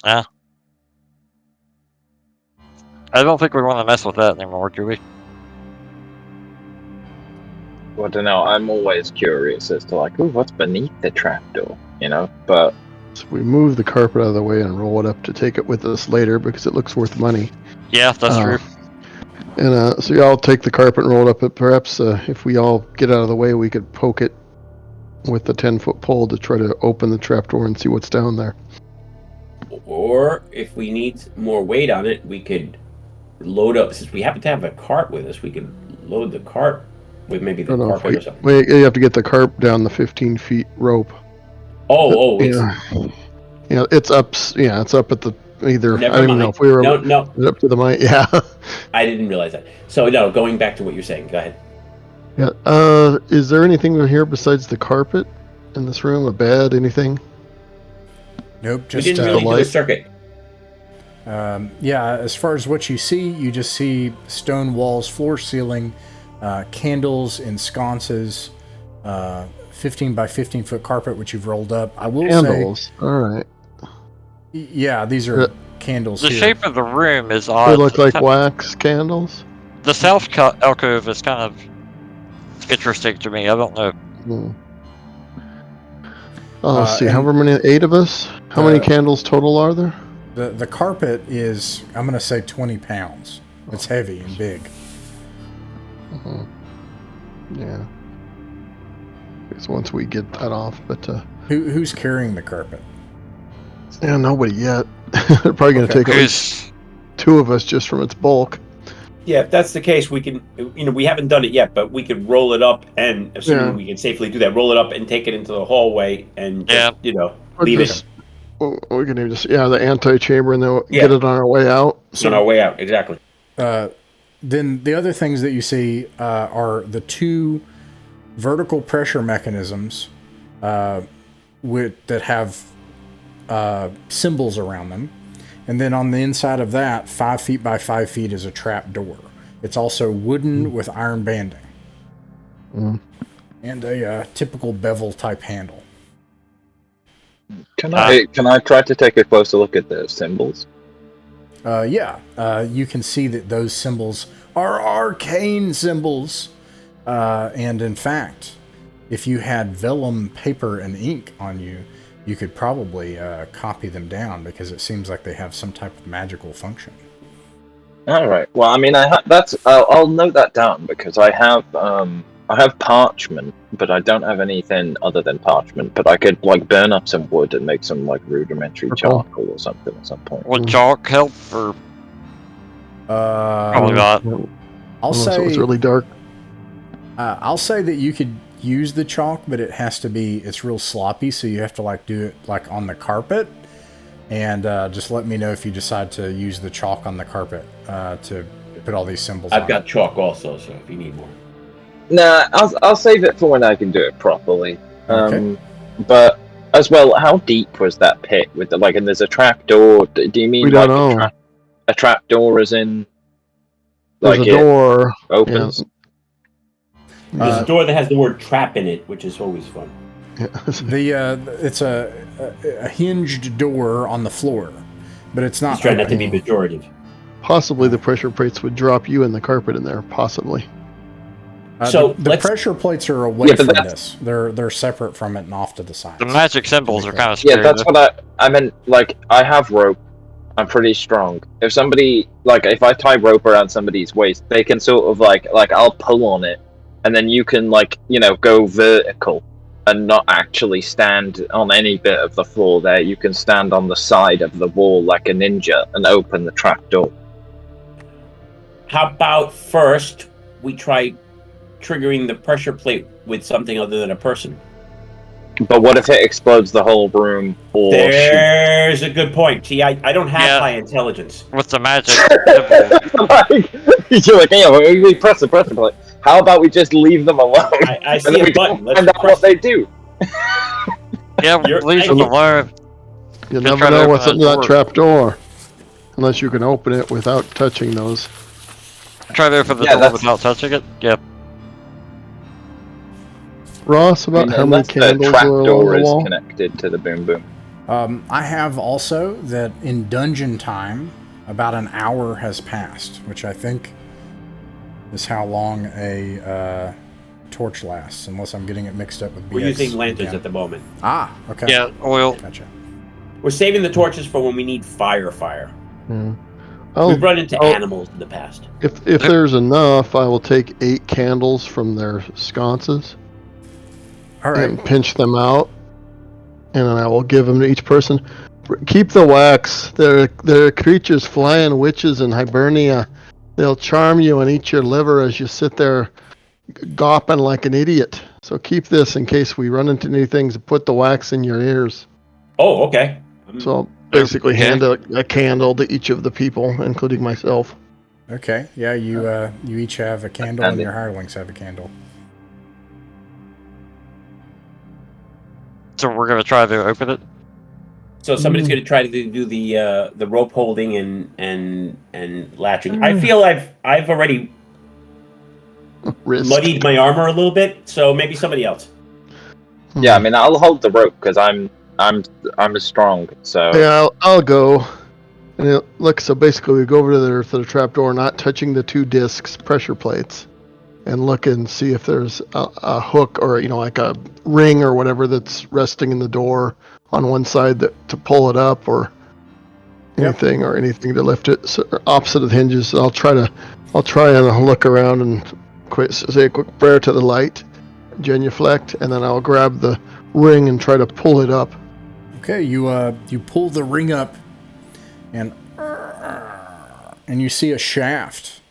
Ah. I don't think we want to mess with that anymore, do we? Well, I don't know. I'm always curious as to like, ooh, what's beneath the trapdoor, But So we move the carpet out of the way and roll it up to take it with us later because it looks worth money. Yeah, that's true. And so y'all take the carpet and roll it up, but perhaps if we all get out of the way, we could poke it with the 10-foot pole to try to open the trapdoor and see what's down there. Or if we need more weight on it, we could load up. Since we happen to have a cart with us, we could load the cart with maybe the carpet or something. Wait, you have to get the cart down the 15 feet rope. It's up. Yeah, it's up at the either. Never I don't even mind. know if we were No. up to the mic. Yeah. I didn't realize that. So no, going back to what you're saying. Go ahead. Yeah. Is there anything here besides the carpet in this room? A bed? Anything? Nope. We Just didn't really do a circuit. as far as what you see, you just see stone walls, floor, ceiling, candles in sconces, 15 by 15 foot carpet, which you've rolled up. I will Candles. All right. Yeah, these are candles. The here. shape of the room is odd. They look like wax candles. The south alcove is kind of interesting to me. I don't know. Let's see. However many, 8 of us. How many candles total are there? The carpet is, I'm going to say 20 pounds. It's heavy and big. Yeah. Because once we get that off, but Who's carrying the carpet? yeah, nobody yet. They're probably going to take at least 2 of us just from its bulk. Yeah, if that's the case, we can. We haven't done it yet, but we could roll it up, and assuming we can safely do that, roll it up and take it into the hallway, and just, leave it. We can even just the antechamber, and then get it on our way out. On our way out, exactly. Then the other things that you see are the 2 vertical pressure mechanisms that have symbols around them. And then on the inside of that, 5 feet by 5 feet is a trap door. It's also wooden with iron banding. And a typical bevel type handle. Can I try to take a closer look at the symbols? You can see that those symbols are arcane symbols. And in fact, if you had vellum paper and ink on you, you could probably copy them down because it seems like they have some type of magical function. All right. Well, I mean, I'll note that down because I have parchment, but I don't have anything other than parchment. But I could burn up some wood and make some rudimentary charcoal or something at some point. Would chalk help or? Probably not. I'll say it's really dark. I'll say that you could use the chalk, but it's real sloppy, so you have to do it on the carpet. And just let me know if you decide to use the chalk on the carpet to put all these symbols on. I've got chalk also, so if you need more. Nah, I'll save it for when I can do it properly. Okay. But as well, how deep was that pit with and there's a trap door? Do you mean we don't know. A trap door as in there's a door opens? There's a door that has the word trap in it, which is always fun. It's a hinged door on the floor, but it's not. He's trying not to be pejorative. Possibly the pressure plates would drop you in the carpet in there. Possibly. So the pressure plates are away from this. They're separate from it and off to the side. The magic symbols are kind of scary. Yeah, that's what I meant. I have rope. I'm pretty strong. If somebody if I tie rope around somebody's waist, they can sort of I'll pull on it, and then you can go vertical and not actually stand on any bit of the floor there. You can stand on the side of the wall like a ninja and open the trap door. How about first we try triggering the pressure plate with something other than a person? But what if it explodes the whole room? Or there's a good point. See, I don't have high intelligence. With the magic. You're we press the pressure plate. How about we just leave them alone? I see a button. Let's find out what they do. Leave them alone. You'll never know what's under that trap door. Unless you can open it without touching those. Try to open the door without touching it? Yep. Ross, about how many candles the trap are door on the wall? Is connected to the boom boom. I have also that in dungeon time, about an hour has passed, which I think is how long a torch lasts, unless I'm getting it mixed up with BX. We're using lanterns again. at the moment. Ah, okay. Yeah, oil. Gotcha. We're saving the torches for when we need fire. Yeah. We've run into animals in the past. If there's enough, I will take 8 candles from their sconces All right. and pinch them out, and then I will give them to each person. Keep the wax. They're creatures, flying witches in Hibernia. They'll charm you and eat your liver as you sit there gawping like an idiot. So keep this in case we run into any things. Put the wax in your ears. Oh, okay. So I'll basically hand a candle to each of the people, including myself. Okay. Yeah, you each have a candle, and your hirelings have a candle. So we're gonna try to open it. So somebody's going to try to do the rope holding and latching. I feel I've already muddied my armor a little bit, so maybe somebody else. Yeah, I mean, I'll hold the rope because I'm strong. So yeah, I'll go. And so basically, we go over to the trapdoor, not touching the 2 discs, pressure plates, and look and see if there's a hook or like a ring or whatever that's resting in the door on one side to pull it up or anything or anything to lift it. So, opposite of the hinges. I'll try and look around and say a quick prayer to the light, genuflect, and then I'll grab the ring and try to pull it up. Okay, you pull the ring up, and you see a shaft.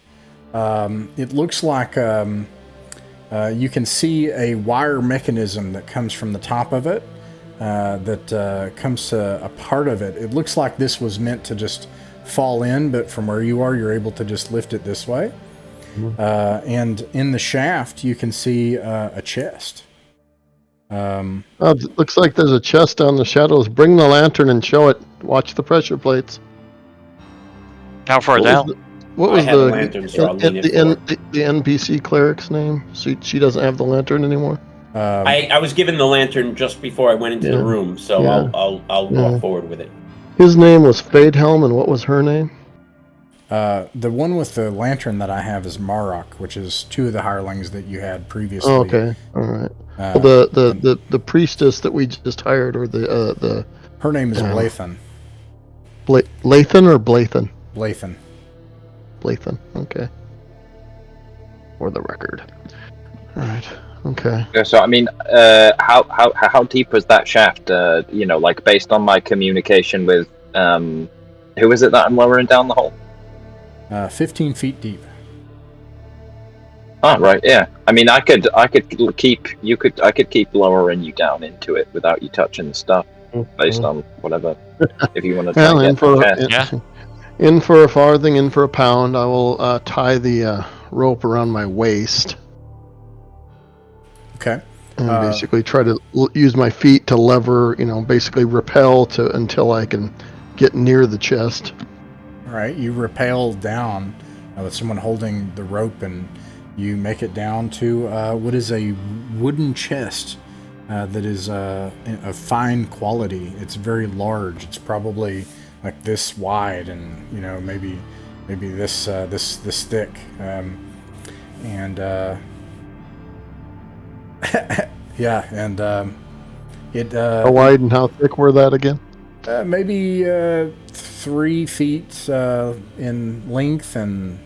It looks like you can see a wire mechanism that comes from the top of it. That comes to a part of it. It looks like this was meant to just fall in, but from where you are, you're able to just lift it this way. And in the shaft, you can see a chest. It looks like there's a chest down the shadows. Bring the lantern and show it. Watch the pressure plates. How far down? What was I have a lantern, so I'll lean it forward. the NPC cleric's name? She doesn't have the lantern anymore. I was given the lantern just before I went into the room, so I'll walk forward with it. His name was Fadehelm, and what was her name? The one with the lantern that I have is Marok, which is 2 of the hirelings that you had previously. Oh, okay, all right. Well, the priestess that we just hired, or the her name is Blathan. Lathan or Blathan? Blathan. Blathan. Okay. For the record. All right. Okay. Yeah, so I mean, how deep was that shaft? Like based on my communication with who is it that I'm lowering down the hole? 15 feet deep. Oh, right. Yeah. I mean, I could keep lowering you down into it without you touching the stuff, based on whatever. If you want to try and get in for a farthing, in for a pound. I will tie the rope around my waist. Okay. And basically try to use my feet to lever, basically rappel until I can get near the chest. All right. You rappel down with someone holding the rope, and you make it down to what is a wooden chest that is of fine quality. It's very large. It's probably like this wide, and maybe this thick, and yeah, and it. How wide and how thick were that again? Maybe 3 feet in length and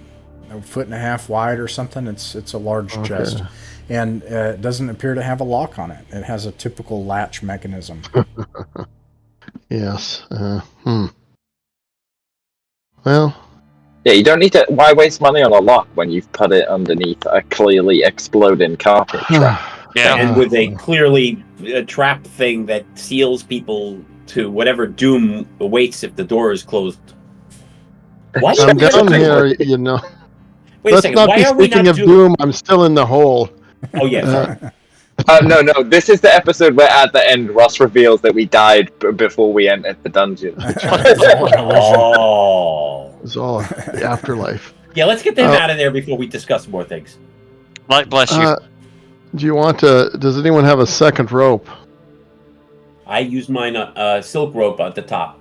a 1.5 feet wide or something. It's a large chest, and it doesn't appear to have a lock on it. It has a typical latch mechanism. Yes. Well. Yeah, you don't need to. Why waste money on a lock when you've put it underneath a clearly exploding carpet trap? Yeah, and with a clearly trap thing that seals people to whatever doom awaits if the door is closed. Why I'm down here, Wait a Let's second. not Why be are we speaking not of doom. I'm still in the hole. Oh yeah. No. This is the episode where at the end Ross reveals that we died before we entered the dungeon. Oh. It's all the afterlife. Yeah, let's get them out of there before we discuss more things. Light bless you. Do you want to? Does anyone have a second rope? I used mine silk rope at the top.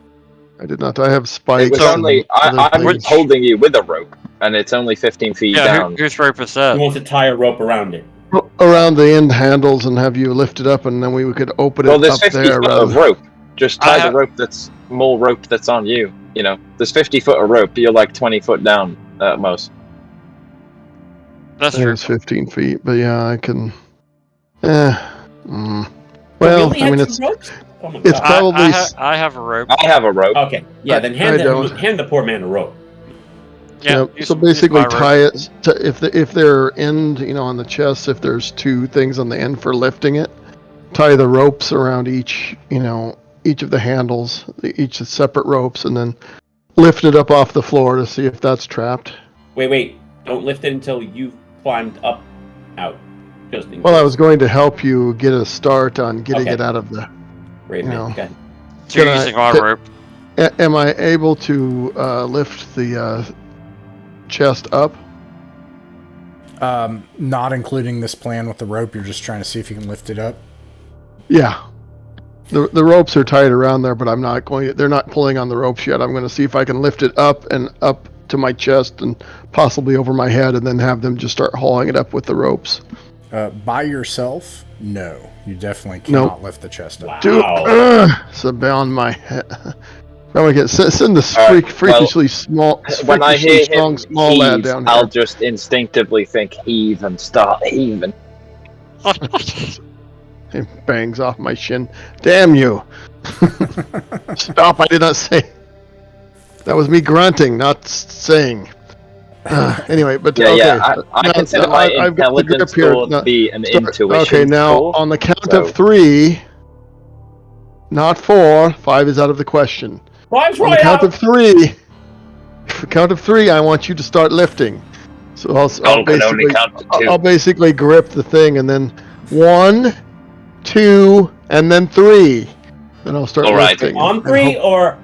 I did not. I have spikes. It was only I'm holding you with a rope, and it's only 15 feet down. Whose rope is that? You want to tie a rope around it. around the end handles and have you lift it up, and then we could open Well, it there's up 50 there. foot of rope. Just tie the rope that's more rope that's on you. You know, there's 50 foot of rope. You're like 20 foot down at most. That's true. It's 15 feet, but yeah, I can. Well, We I mean, had it's two ropes? Oh my it's God. probably I have a rope. I have a rope. Okay, yeah, then I don't. hand the poor man a rope. Yeah. So basically, tie it to, if they're end, on the chest. If there's two things on the end for lifting it, tie the ropes around each of the handles, each separate ropes, and then lift it up off the floor to see if that's trapped. Wait. Don't lift it until you've climbed up, out. Just in Well, I case. was going to help you get a start on getting Okay. it out of the. Great, man. Okay. So you're using my rope. Am I able to lift the chest up? Not including this plan with the rope. You're just trying to see if you can lift it up. Yeah. The ropes are tied around there, but I'm not going to, they're not pulling on the ropes yet. I'm going to see if I can lift it up and up to my chest and possibly over my head, and then have them just start hauling it up with the ropes. By yourself, no. You definitely cannot lift the chest up. Wow. Dude, so beyond my head. Send the freakishly small, When I freakishly hear strong him small lad heave, down I'll here. just instinctively think heave and start heaving. It bangs off my shin. Damn you! Stop! I did not say. That was me grunting, not saying. Anyway, but Yeah, okay. yeah. I consider my I've got the grip intelligence here. score to No, be an intuition okay, now score. on the count so- of 3, not 4. 5 is out of the question. Climbs On the right count out. of 3. For count of 3, I want you to start lifting. So I'll can only count to 2. I'll basically grip the thing, and then 1, 2, and then 3. Then I'll start All right. lifting. On 3 or...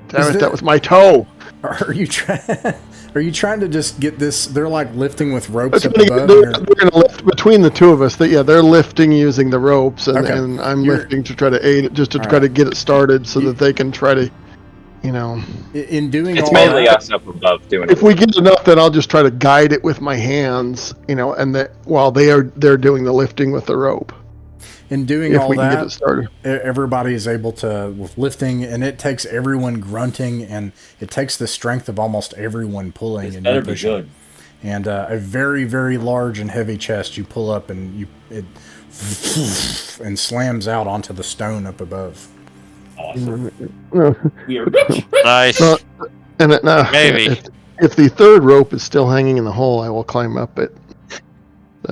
Damn it, that was my toe. Are you trying to just get this? They're like lifting with ropes up They're above. going to lift between the two of us. They're lifting using the ropes, and, Okay. and I'm lifting to try to aid it, just to try to get it started so that they can try to, In doing It's all mainly that, us up above doing If it. we get enough, then I'll just try to guide it with my hands, and that while they're doing the lifting with the rope. in doing If all we can get it that, started. everybody is able to with lifting, and it takes everyone grunting, and it takes the strength of almost everyone pulling. This and better you be pushing. good. And a very, very large and heavy chest you pull up, and it and slams out onto the stone up above. Awesome. No, We are rich. Nice. Maybe. If the third rope is still hanging in the hole, I will climb up it,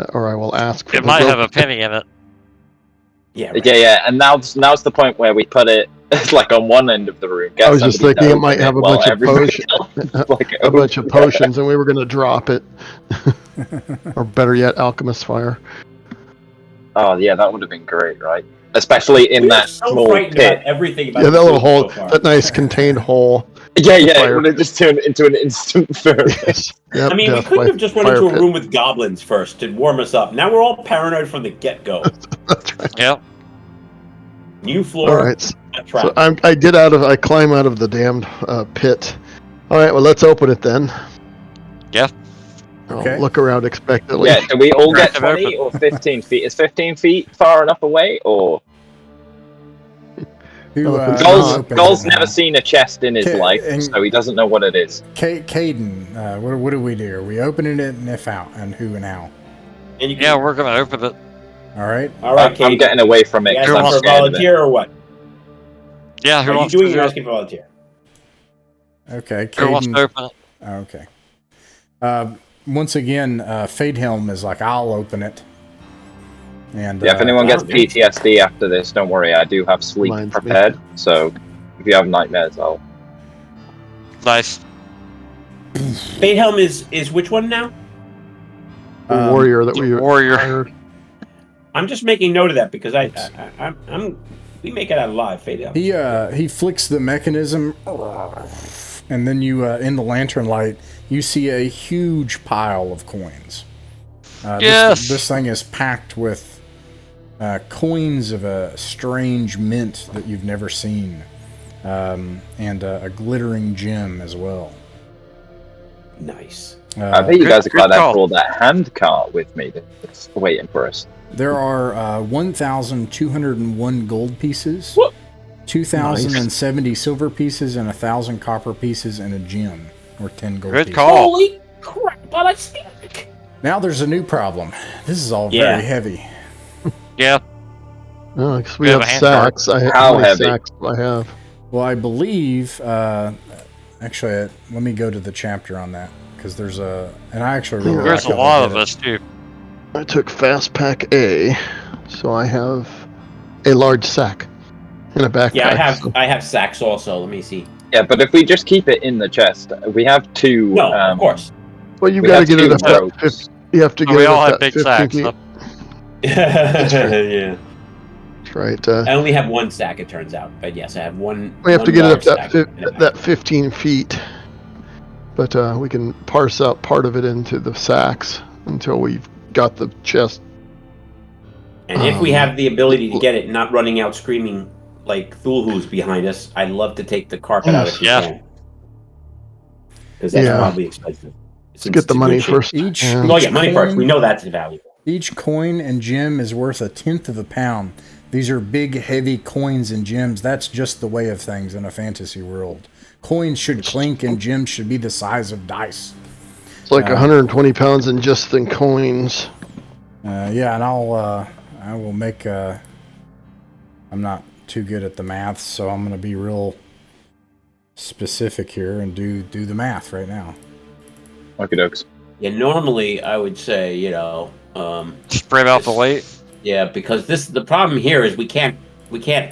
or I will ask for It the might rope. have a penny in it. Yeah, right. Yeah. And now's the point where we put it like on one end of the room. I was just thinking it might have a bunch of potions, like, a bunch of potions, and we were going to drop it, or better yet, alchemist fire. Oh yeah, that would have been great, right? Especially in We that are so small frightened pit. about everything about Yeah, that this little game hole, so far. that nice contained hole. Yeah, it fire. would have just turned into an instant furnace. Yep, I mean, we death couldn't by have just went fire into a pit. room with goblins first to warm us up. Now we're all paranoid from the get-go. That's right. Yep. New floor, All right. a trap. So I climb out of the damned pit. All right, well, let's open it then. Yeah. I'll Okay. look around expectantly. Yeah, do we all get Crack it 20 or 15 feet? Is 15 feet far enough away, or Who, Well, Gull's now? never seen a chest in his Okay, life, and- so he doesn't know what it is. Caden, what do we do? Are we opening it, and if out, and who and how? And you can, Yeah, we're gonna open it. All right. all right, I'm Kate. getting away from it You because asking I'm for a scared of it. volunteer or what? Yeah, who Are you wants doing to it do or it? asking for a volunteer? Okay. Who wants to Caden. open it? Okay. Once again, Fadehelm is like, I'll open it. And Yeah, if anyone gets wow, PTSD after this, don't worry, I do have sleep Mine's me. prepared, so if you have nightmares, I'll... Nice. Fadehelm is which one now? The warrior that we Warrior. hired. I'm just making note of that because I'm we make it out alive, Fadehelm. He flicks the mechanism, and then you in the lantern light you see a huge pile of coins. Yes! This thing is packed with coins of a strange mint that you've never seen, and a glittering gem as well. Nice. I bet you guys have got good call. that for that hand cart with me that's waiting for us. There are 1,201 gold pieces, Whoop. 2,070 silver pieces, and 1,000 copper pieces, and a gem, or 10 gold Good pieces. call. Holy crap! On a stick. Now there's a new problem. This is all Yeah. very heavy. Yeah. Oh, because we We have have a hand cart. sacks. How How many heavy? sacks do I have? Well, I believe, actually, let me go to the chapter on that, because there's a, and I actually really There's a like lot how of they did us too. I took Fast Pack A, so I have a large sack and a backpack. Yeah, so- I have sacks also. Let me see. Yeah, but if we just keep it in the chest, we have two. No, of course. Well, you we got to have get it two up that ropes. 50. You have to So get we it all up have that big 15 sacks. feet. So. Yeah. That's right. I only have one sack, it turns out. But yes, I have one. We have one to get it up large sack and a that 15 feet. But we can parse out part of it into the sacks until we've got the chest. And if we have the ability to get it not running out screaming like Thulhu's behind us, I'd love to take the carpet out if we Yeah. can. Because that's Yeah. probably expensive. Let's get the money first. Each, Yeah. Well, yeah, money first. coin- We know that's valuable. Each coin and gem is worth 1/10 of a pound. These are big, heavy coins and gems. That's just the way of things in a fantasy world. Coins should clink and gems should be the size of dice. It's like 120 pounds in just in coins. Yeah, and I will make. I'm not too good at the math, so I'm going to be real specific here and do the math right now. Okay, dokes. Yeah, normally I would say, Spread out the weight. yeah, because the problem here is we can't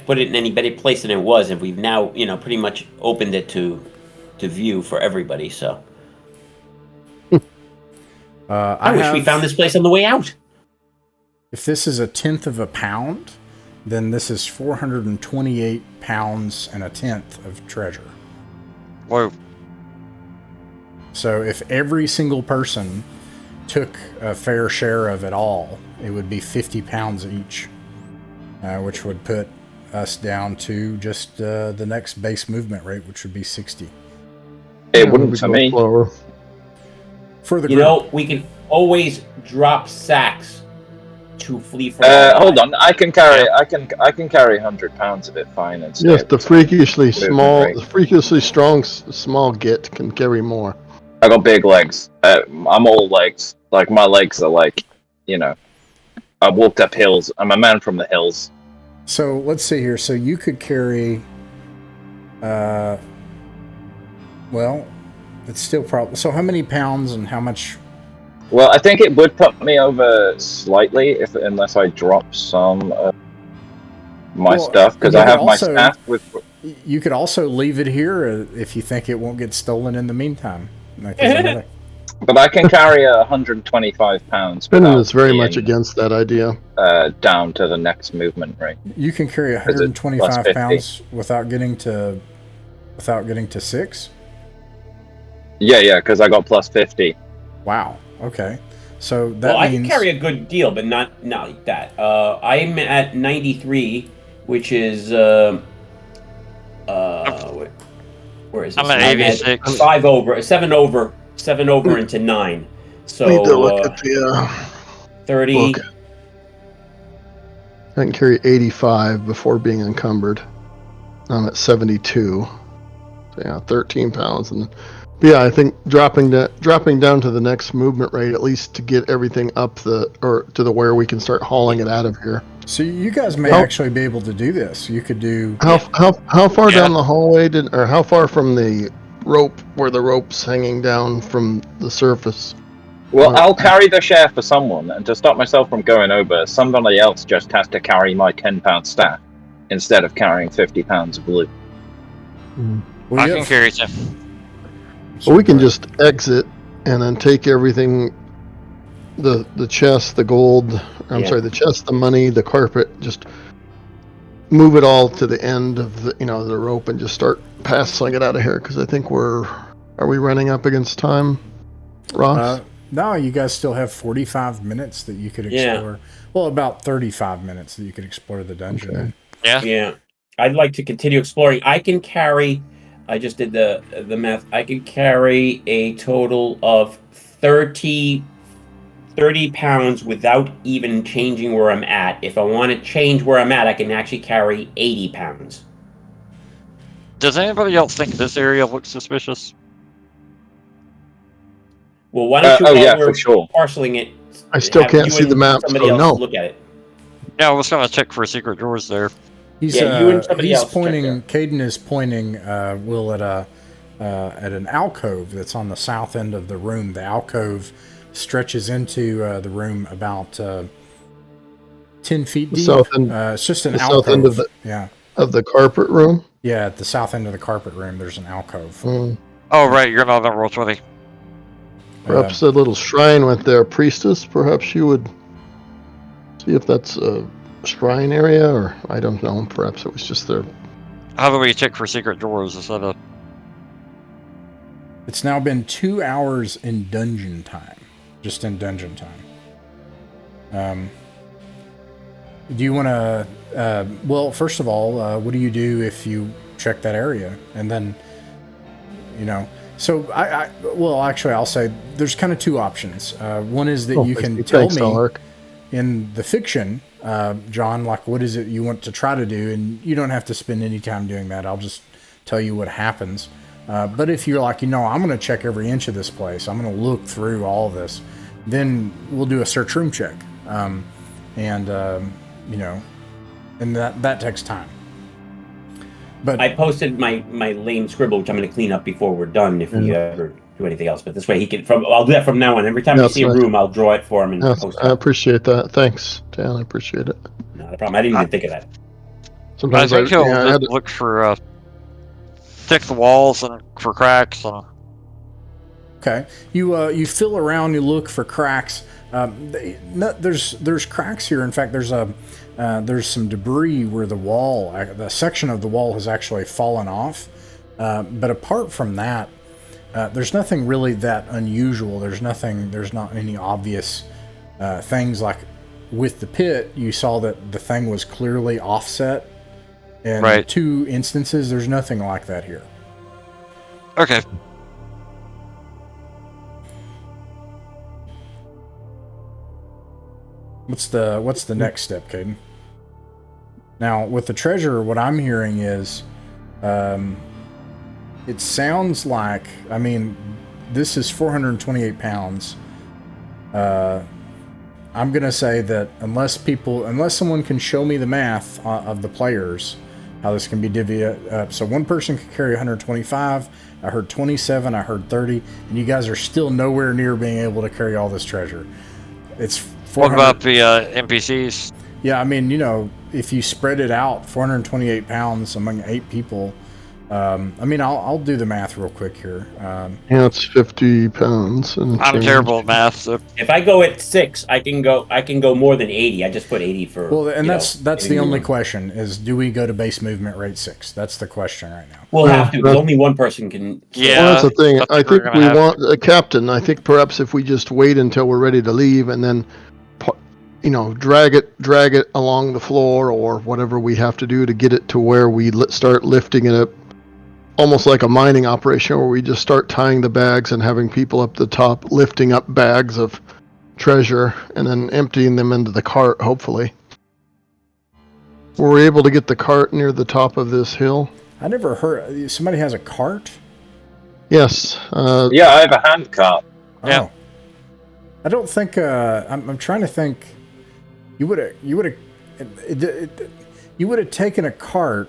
put it in any better place than it was, and we've now, pretty much opened it to view for everybody. So I wish we found this place on the way out. If this is 1/10 of a pound, then this is 428 pounds and 1/10 of treasure. Whoa. So if every single person took a fair share of it all, it would be 50 pounds each, which would put us down to just the next base movement rate, which would be 60. It wouldn't for me. Slower. For the group. We can always drop sacks to flee from. Hold on, I can carry 100 pounds of it fine and stay Yes, at the top. freakishly Movement small, rate. the freakishly strong small git can carry more. I got big legs. I'm all legs. Like my legs are like, I walked up hills. I'm a man from the hills. So let's see here. So you could carry, well, it's still probably. So how many pounds and how much? Well, I think it would put me over slightly unless I drop some of my Well, stuff because you I could have my also- staff with. You could also leave it here if you think it won't get stolen in the meantime. Like, there's another- But I can carry 125 pounds. Brennan without is very much being, against that idea. down to the next movement rate. You can carry Is it plus 125 50? pounds without getting to 6. Yeah, because I got plus 50. Wow. Okay. So that I means can carry a good deal, but not like that. I'm at 93, which is where is this? I'm at 86. 7 over into 9. So Need to look at the 30. book. I can carry 85 before being encumbered. I'm at 72. So yeah, 13 pounds. But yeah, I think dropping down to the next movement rate, at least to get everything up to the where we can start hauling it out of here. so you guys may Well- actually be able to do this. You could do How far Yeah. down the hallway or how far from the rope where the rope's hanging down from the surface? Well, Right. I'll carry the share for someone, and to stop myself from going over, somebody else just has to carry my 10-pound staff instead of carrying 50 pounds of loot. well, I you can have- carry some. Well, we can just exit and then take everything, the chest, the gold. The chest, the money, the carpet. Just move it all to the end of the rope and just start passing it out of here. Because I think are we running up against time, Ross? No, you guys still have 45 minutes that you could Yeah. explore. Well, about 35 minutes that you could explore the dungeon. Okay. Yeah. Yeah, I'd like to continue exploring. I can carry. I just did the math. I can carry a total of 30 pounds without even changing where I'm at. If I want to change where I'm at, I can actually carry 80 pounds. Does anybody else think this area looks suspicious? Well, why don't you, oh, while yeah, we're for sure. parceling it, I still have can't you see the and map, somebody so else no. look at it. Yeah, I was gonna check for secret doors there. He's, Yeah, you and somebody he's else check pointing. Caden is pointing. Will at an alcove that's on the south end of the room. The alcove stretches into the room about 10 feet deep. South end, it's just an the alcove. south end of the carpet room. Yeah, at the south end of the carpet room, there's an alcove. Oh, right, you're not on Roll20. Perhaps a little shrine with their priestess. Perhaps you would see if that's a shrine area, or I don't know. Perhaps it was just their. How do we check for secret doors instead of... It's now been 2 hours in dungeon time. Just in dungeon time. Do you want to... well, first of all, what do you do if you check that area? And then, So, well, actually, I'll say there's kind of two options. One is that you can tell me in the fiction, John, like, what is it you want to try to do? And you don't have to spend any time doing that. I'll just tell you what happens. But if you're like, I'm going to check every inch of this place, I'm going to look through all of this, then we'll do a search room check. And that takes time. But I posted my lame scribble, which I'm going to clean up before we're done if we ever do anything else. But this way he can. I'll do that from now on. Every time I see a room, I'll draw it for him and post it. I appreciate that. Thanks, Dan. I appreciate it. Not a problem. I didn't even think of that. Sometimes I think he'll look for thick the walls and for cracks. Okay, you feel around, you look for cracks. There's cracks here. In fact, there's some debris where the section of the wall has actually fallen off. But apart from that, there's nothing really that unusual. There's not any obvious things. Like with the pit, you saw that the thing was clearly offset. In 2 instances, there's nothing like that here. Okay. What's the next step, Caden? Now, with the treasure, what I'm hearing is, it sounds like, this is 428 pounds. I'm gonna say that unless someone can show me the math of the players, how this can be divvied up. So one person could carry 125. I heard 27. I heard 30, and you guys are still nowhere near being able to carry all this treasure. It's 400. What about the NPCs? Yeah, if you spread it out, 428 pounds among 8 people. I'll do the math real quick here. It's 50 pounds. I'm terrible at math. So. If I go at 6, I can go more than 80. I just put 80 for. Well, and that's the only question is, do we go to base movement rate 6? That's the question right now. We'll have to, because only one person can. Yeah, well, that's the thing. I think we want a captain. I think perhaps if we just wait until we're ready to leave and then, drag it along the floor or whatever we have to do to get it to where we start lifting it up. Almost like a mining operation where we just start tying the bags and having people up the top lifting up bags of treasure and then emptying them into the cart, hopefully. Were we able to get the cart near the top of this hill? I never heard... Somebody has a cart? Yes. Yeah, I have a hand cart. Oh. Yeah. I don't think... I'm trying to think... You would have taken a cart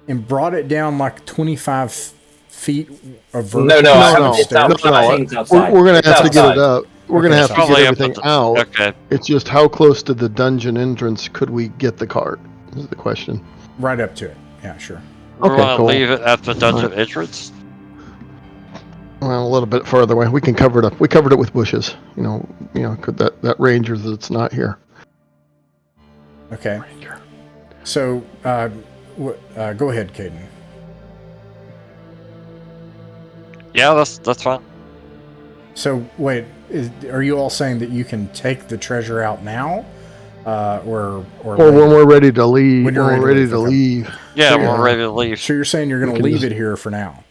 and brought it down like 25 feet of vertical. No. Outside. We're going to have to get it up. We're going to have to get everything out. Okay. It's just how close to the dungeon entrance could we get the cart, is the question. Right up to it. Yeah, sure. We Okay, want to cool. leave it at the dungeon entrance? Well, a little bit further away. We can cover it up. We covered it with bushes. Could that ranger that's not here. Okay. So, go ahead, Caden. Yeah, that's fine. So, wait, are you all saying that you can take the treasure out now? Or when we're ready to leave. When you're ready to leave. Yeah, So we're ready to leave. So you're saying you're going to leave it here for now?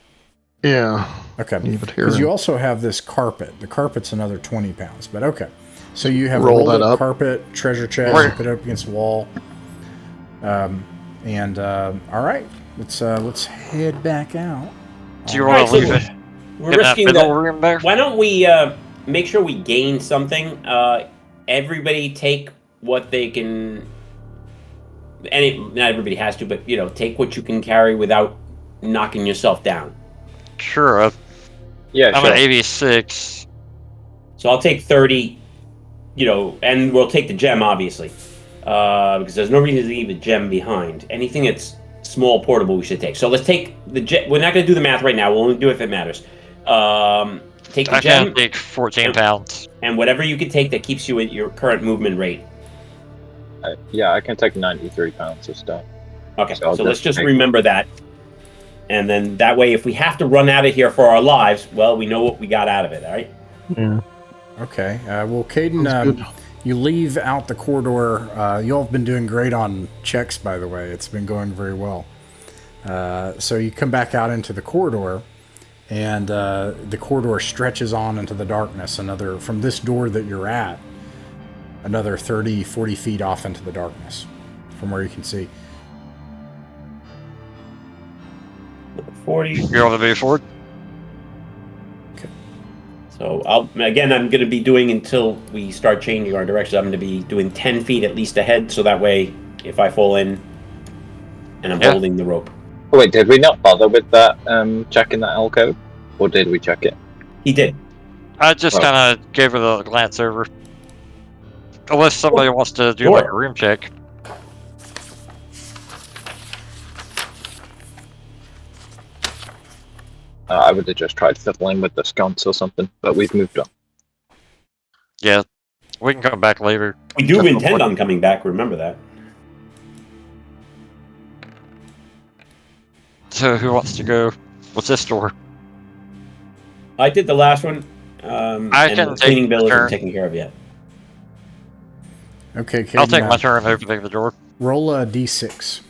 Yeah. Okay. Leave it here. Because you also have this carpet. The carpet's another 20 pounds, but okay. So you have Roll that rolled up. carpet, treasure chest, Right. put it up against the wall. All right. Let's head back out. Do you Alright, want to leave so it? We're in that risking middle the. room there? Why don't we make sure we gain something? Everybody take what they can. Not everybody has to, but take what you can carry without knocking yourself down. Sure. I'm Yeah, at sure. 86. So I'll take 30, and we'll take the gem, obviously. Because there's no reason to leave a gem behind. Anything that's small, portable, we should take. So let's take the gem. We're not going to do the math right now. We'll only do it if it matters. Take the I gem, can take 14 pounds. and whatever you can take that keeps you at your current movement rate. Yeah, I can take 93 pounds of stuff. Okay, So I'll so let's just just take- remember that. And then that way, if we have to run out of here for our lives, well, we know what we got out of it, all right? Yeah. Okay. Well, Caden, Sounds good. you leave out the corridor. You all have been doing great on checks, by the way. It's been going very well. So you come back out into the corridor, and the corridor stretches on into the darkness. From this door that you're at, another 30, 40 feet off into the darkness from where you can see. 40. You want to move forward? So I'm going to be doing until we start changing our directions. I'm going to be doing 10 feet at least ahead, so that way, if I fall in, and I'm holding the rope. Oh, wait, did we not bother with that checking that alcove? Or did we check it? He did. I just Oh. kind of gave it a glance over. Unless somebody wants to do Sure. like a room check. I would have just tried fiddling with the sconce or something, but we've moved on. Yeah, we can come back later. We do intend on coming back, remember that. So who wants to go? What's this door? I did the last one. I and can the take cleaning bill the isn't turn. taken care of yet. Okay, Caden, I'll take my turn opening the door. roll a d6.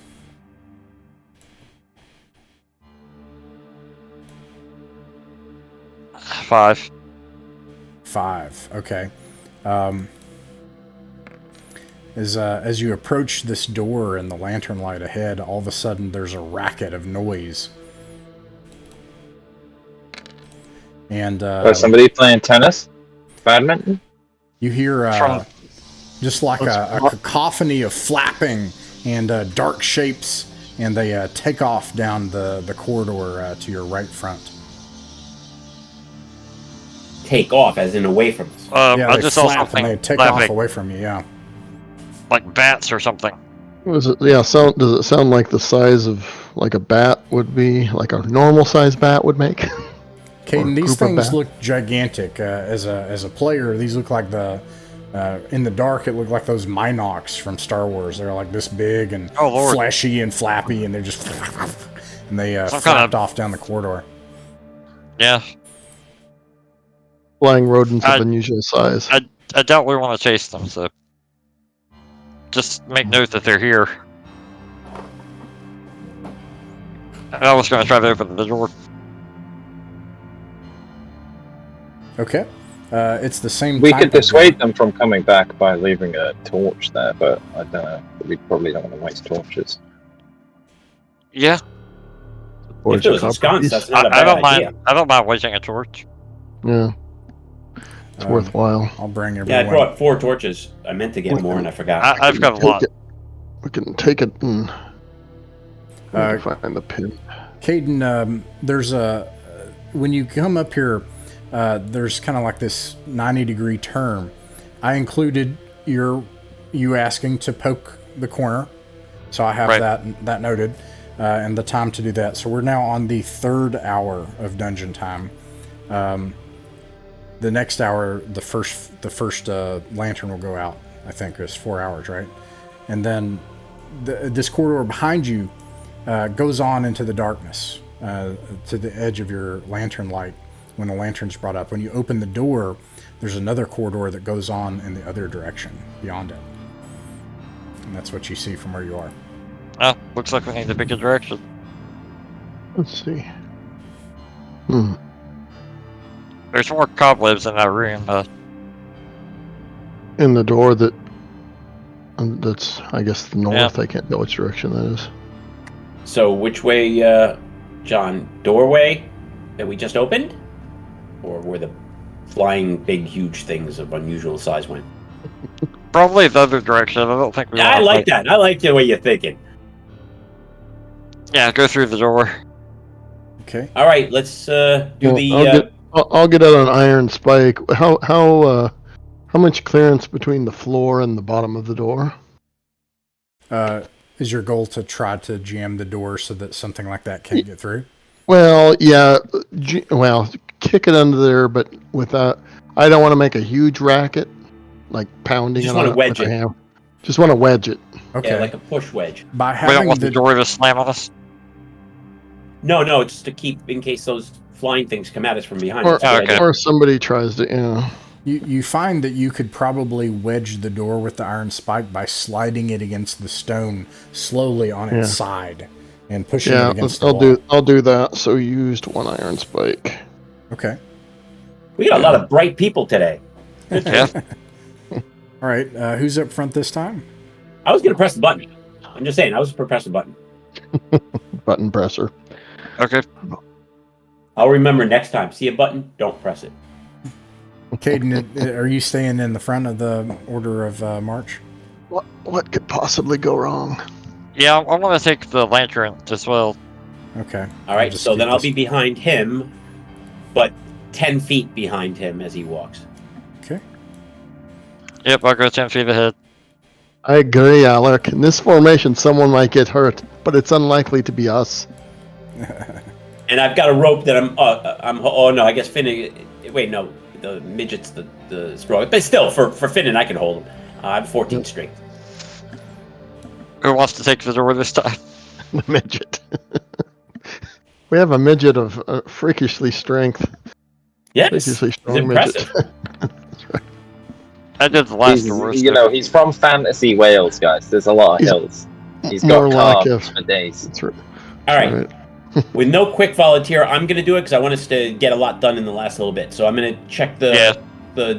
5. 5. Okay. As you approach this door and the lantern light ahead, all of a sudden there's a racket of noise. And Somebody playing tennis? Badminton? you hear From- just like a cacophony of flapping and dark shapes, and they take off down the corridor to your right front. Take off, as in away from us. Yeah, I they just saw flap and something they take off flapping, away from you, yeah. like bats or something. Was it? Yeah. Does it sound like the size of like a bat would be, like a normal size bat would make? Caden, these group of things bats? look gigantic. As a player, these look like in the dark, it looked like those Minox from Star Wars. They're like this big and Oh, Lord. fleshy and flappy, and they're just and they Some flapped kind of- off down the corridor. Yeah, Flying rodents of I- unusual size. I doubt we want to chase them, so just make note that they're here. I was going to try to open the door. Okay, it's the same. We type could of- dissuade them from coming back by leaving a torch there, but I don't know. We probably don't want to waste torches. Yeah, If it was a sconce, that's not a I bad don't idea. mind. I don't mind wasting a torch. Yeah. It's worthwhile. I'll bring Yeah, everyone. I brought 4 torches. I meant to get more, and I forgot. I've got a lot. We can take it and Uh, find the pin. Caden, there's when you come up here, there's kind of like this 90-degree turn. I included you asking to poke the corner, so I have Right. that noted, and the time to do that. So we're now on the 3rd hour of dungeon time. The next hour, the first lantern will go out. I think it's 4 hours, right? And then this corridor behind you goes on into the darkness to the edge of your lantern light when the lantern's brought up. When you open the door, there's another corridor that goes on in the other direction beyond it. And that's what you see from where you are. Oh, looks like we need to pick a direction. Let's see. There's more cobwebs in that room. In the door that's, I guess, the north. I can't tell which direction that is. So which way, John? Doorway that we just opened? Or where the flying big huge things of unusual size went? Probably the other direction. I don't think we. I like that. I like the way you're thinking. Yeah, go through the door. Okay. All right, let's do I'll get out an iron spike. How much clearance between the floor and the bottom of the door? Is your goal to try to jam the door so that something like that can't get through? Well, yeah. Kick it under there, but without. I don't want to make a huge racket, like pounding just it. Want to wedge it. Hammer. Just want to wedge it. Okay. Yeah, like a push wedge. By We don't having want the door to slam on us. No, it's to keep in case those flying things come at us from behind. Or somebody tries to, You find that you could probably wedge the door with the iron spike by sliding it against the stone slowly on its side and pushing it against the wall. I'll do that. So you used one iron spike. Okay. We got a lot of bright people today. Yeah. All right. Who's up front this time? I was going to press the button. I'm just saying, I was going to press the button. Button presser. Okay. I'll remember next time. See a button? Don't press it. Caden, are you staying in the front of the order of march? What could possibly go wrong? Yeah, I want to take the lantern as well. Okay. All right, so then I'll be behind him, but 10 feet behind him as he walks. Okay. Yep, I'll go 10 feet ahead. I agree, Alec. In this formation, someone might get hurt, but it's unlikely to be us. And I've got a rope that oh no, I guess Finn, wait, no, the midget's the strong, but still, for Finn, I can hold him. I have 14 strength. Who wants to take the door this time? The midget. We have a midget of freakishly strength. Yes, freakishly strong it's impressive. Midget. That's right. I did the last door. He's from Fantasy Wales, guys. There's a lot of hills. He's got calves for days. That's right. All right. With no quick volunteer, I'm going to do it because I want us to get a lot done in the last little bit. So I'm going to check the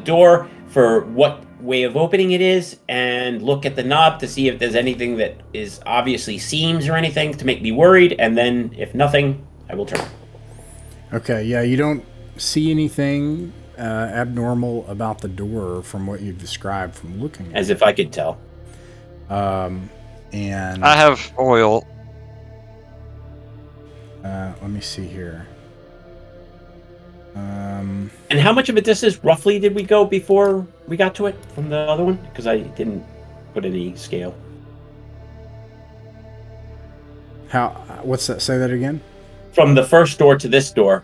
door for what way of opening it is and look at the knob to see if there's anything that is obviously seams or anything to make me worried. And then if nothing, I will turn. Okay, yeah, you don't see anything abnormal about the door from what you've described from looking at it. As if I could tell. And I have oil. Let me see here. And how much of a distance roughly did we go before we got to it from the other one? Because I didn't put any scale. What's that? Say that again. From the first door to this door,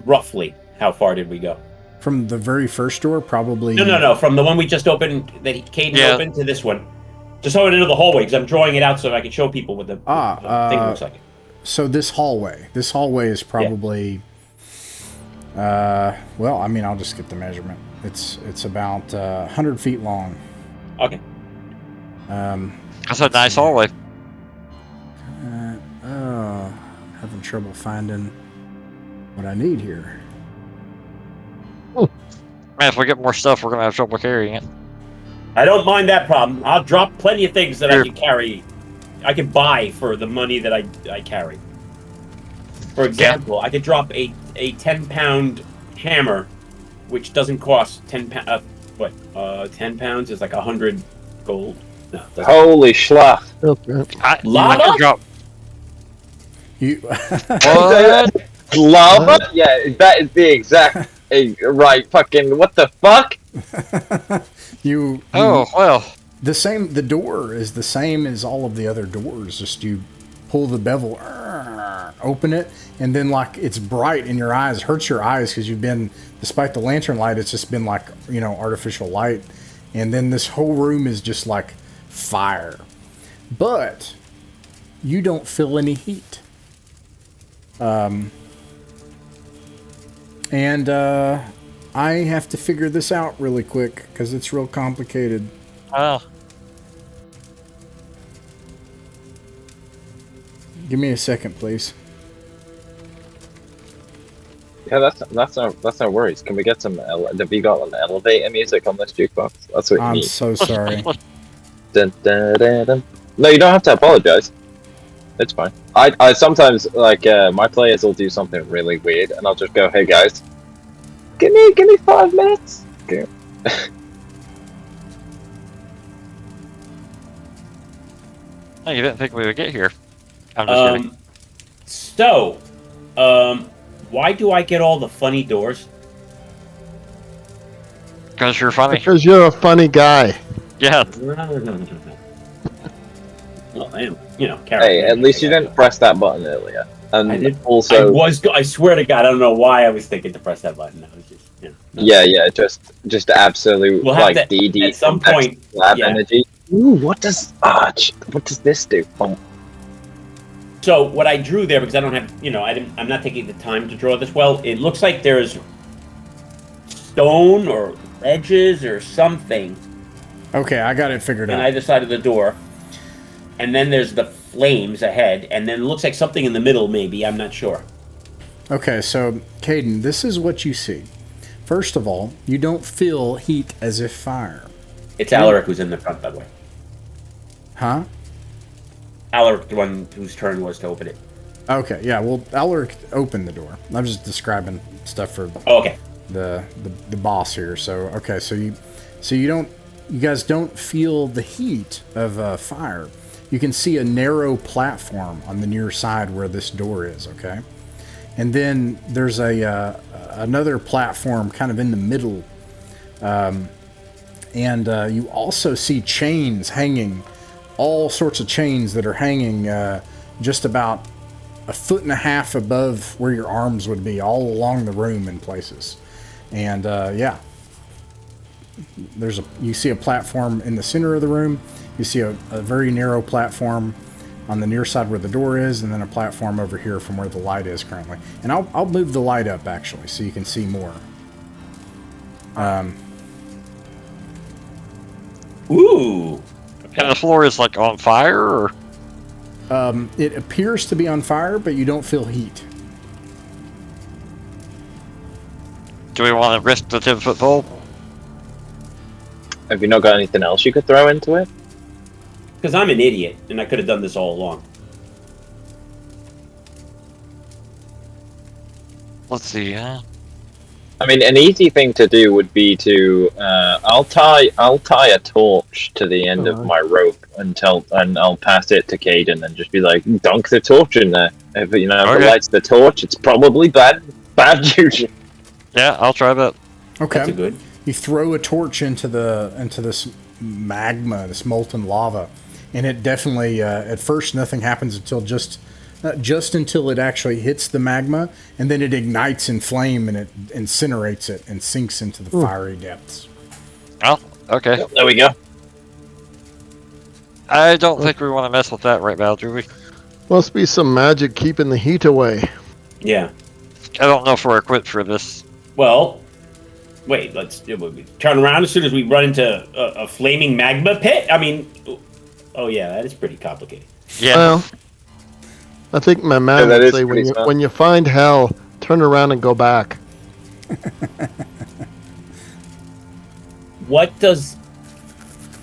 roughly, how far did we go? From the very first door, probably. No. From the one we just opened, that Caden opened, to this one. Just hold it into the hallway, because I'm drawing it out so I can show people what the thing looks like. So this hallway is probably. Well, I mean, I'll just get the measurement. It's about 100 feet long. Okay. That's a nice hallway. Having trouble finding what I need here. Man, if we get more stuff, we're gonna have trouble carrying it. I don't mind that problem. I'll drop plenty of things that I can carry. I can buy for the money that I carry. For example, I could drop a 10-pound hammer, which doesn't cost 10 pounds. 10 pounds is like 100 gold. No, Holy schluff! Lava? I could drop. What? Lava? Yeah, that is the exact right. Fucking what the fuck? Oh well. The door is the same as all of the other doors. Just you pull the bevel, open it, and then like it's bright in your eyes, hurts your eyes because you've been, despite the lantern light, it's just been like, artificial light. And then this whole room is just like fire. But you don't feel any heat. And I have to figure this out really quick because it's real complicated. Oh. Give me a second, please. Yeah, that's no worries. Can we get some? Have you got an elevator music on this jukebox? That's what you I'm need. so sorry. Dun, dun, dun, dun. No, you don't have to apologize. It's fine. I sometimes like my players will do something really weird, and I'll just go, "Hey guys, give me 5 minutes." Okay. Oh, you didn't think we would get here. I'm just kidding. So, why do I get all the funny doors? Because you're funny. Because you're a funny guy. Yeah. Well, I am, character. Hey, at least you didn't press that button earlier. And I did. also, I swear to God, I don't know why I was thinking to press that button. I was just, yeah, just absolute We'll have like to, DD at some point. lab Yeah. energy. Ooh, what does this do? Oh. So what I drew there, because I don't have, I'm not taking the time to draw this well. It looks like there's stone or ledges or something Okay, I got it figured on out. either side of the door, and then there's the flames ahead, and then it looks like something in the middle. Maybe I'm not sure. Okay, so Caden, this is what you see. First of all, you don't feel heat as if fire. It's Alaric who's in the front, by the way. Huh? Alaric, the one whose turn was to open it. Okay, yeah, well, Alaric opened the door. I'm just describing stuff for Oh, okay. the boss here. So, okay, so you guys don't feel the heat of fire. You can see a narrow platform on the near side where this door is, okay? And then there's another platform kind of in the middle. And you also see chains hanging, all sorts of chains that are hanging just about 1.5 feet above where your arms would be, all along the room in places. And yeah, you see a platform in the center of the room. You see a very narrow platform on the near side where the door is, and then a platform over here from where the light is currently. And I'll move the light up actually, so you can see more. Ooh. And the floor is like on fire, or? It appears to be on fire, but you don't feel heat. Do we want to risk the 10-foot pole? Have you not got anything else you could throw into it? Because I'm an idiot, and I could have done this all along. Let's see. I mean, an easy thing to do would be to I'll tie a torch to the end of my rope and I'll pass it to Caden and just be like, dunk the torch in there. If it lights the torch, it's probably bad juju. Yeah, I'll try that. Okay. That's a good. You throw a torch into this magma, this molten lava, and it definitely at first nothing happens until just until it actually hits the magma, and then it ignites in flame and it incinerates it and sinks into the fiery depths. Oh, okay. There we go. I don't think we want to mess with that right now, do we? Must be some magic keeping the heat away. Yeah. I don't know if we're equipped for this. Well, wait. Let's turn around as soon as we run into a flaming magma pit. I mean, oh yeah, that is pretty complicated. Yeah. Well, I think my man that would is say pretty smart. when you find hell, turn around and go back. What does?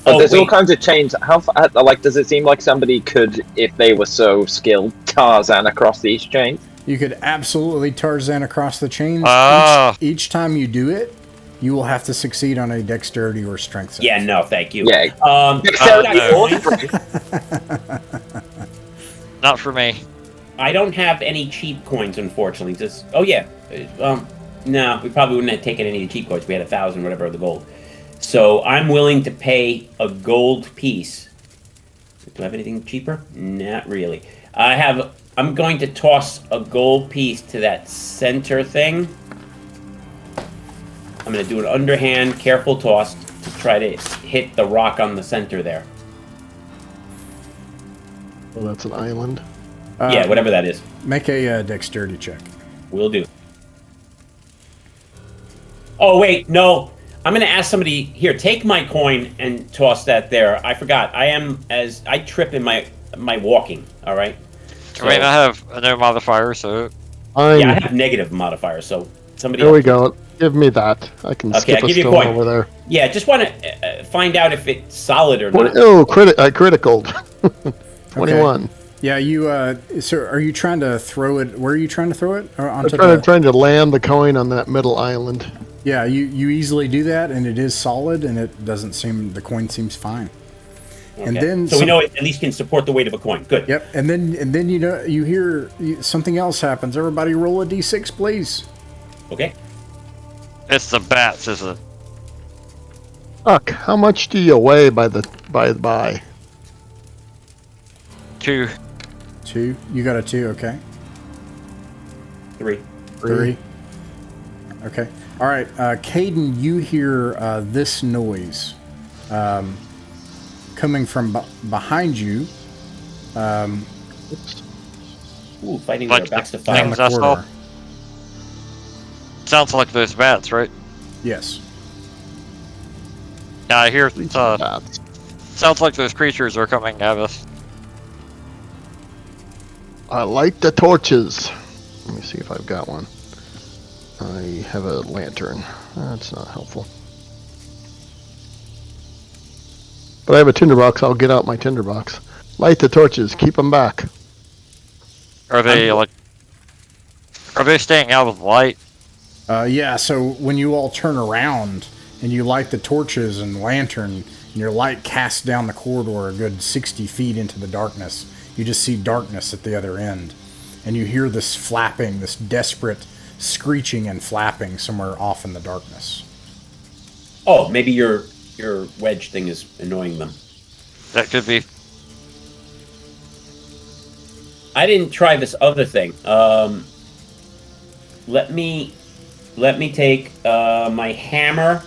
But there's all wait. kinds of chains. How does it seem like somebody could, if they were so skilled, Tarzan across these chains? You could absolutely Tarzan across the chains. Ah. Each time you do it, you will have to succeed on a dexterity or strength save. Yeah, no, thank you. Yeah. Not for me. I don't have any cheap coins, unfortunately. No, we probably wouldn't have taken any of the cheap coins. We had 1,000, whatever, of the gold. So I'm willing to pay a gold piece. Do I have anything cheaper? Not really. I'm going to toss a gold piece to that center thing. I'm going to do an underhand, careful toss to try to hit the rock on the center there. Well, that's an island. Yeah, whatever that is. Make a dexterity check. Will do. Oh, wait, no. I'm going to ask somebody, here, take my coin and toss that there. I forgot. I trip in my walking, all right? I mean, I have a no modifier, so... Fine. Yeah, I have negative modifier, so Somebody There else. we go. Give me that. I can Okay, skip I'll a give you a stone coin. over there. Yeah, just want to find out if it's solid or not. Oh, I criticaled. 21. Yeah, you. So, are you trying to throw it? Where are you trying to throw it? Or I'm onto trying to land the coin on that middle island. Yeah, you easily do that, and it is solid, and it doesn't seem the coin seems fine. Okay. And then so we know it at least can support the weight of a coin. Good. Yep, and then you hear something else happens. Everybody roll a d6, please. Okay. It's the bats, isn't it? Huck, how much do you weigh by? 2. 2. You got a 2. Okay. 3. 3. Okay. All right, Caden, you hear this noise coming from behind you. Ooh, fighting Like their backs to the fire. Down the That's all. corridor. Sounds like those bats, right? Yes. Yeah, I hear. Bats. Sounds like those creatures are coming at us. I light the torches. Let me see if I've got one. I have a lantern. That's not helpful. But I have a tinderbox. I'll get out my tinderbox. Light the torches. Keep them back. Are they like? Are they staying out of the light? Yeah, so when you all turn around and you light the torches and lantern, and your light casts down the corridor a good 60 feet into the darkness, you just see darkness at the other end. And you hear this flapping, this desperate screeching and flapping somewhere off in the darkness. Oh, maybe your wedge thing is annoying them. That could be. I didn't try this other thing. Let me take my hammer.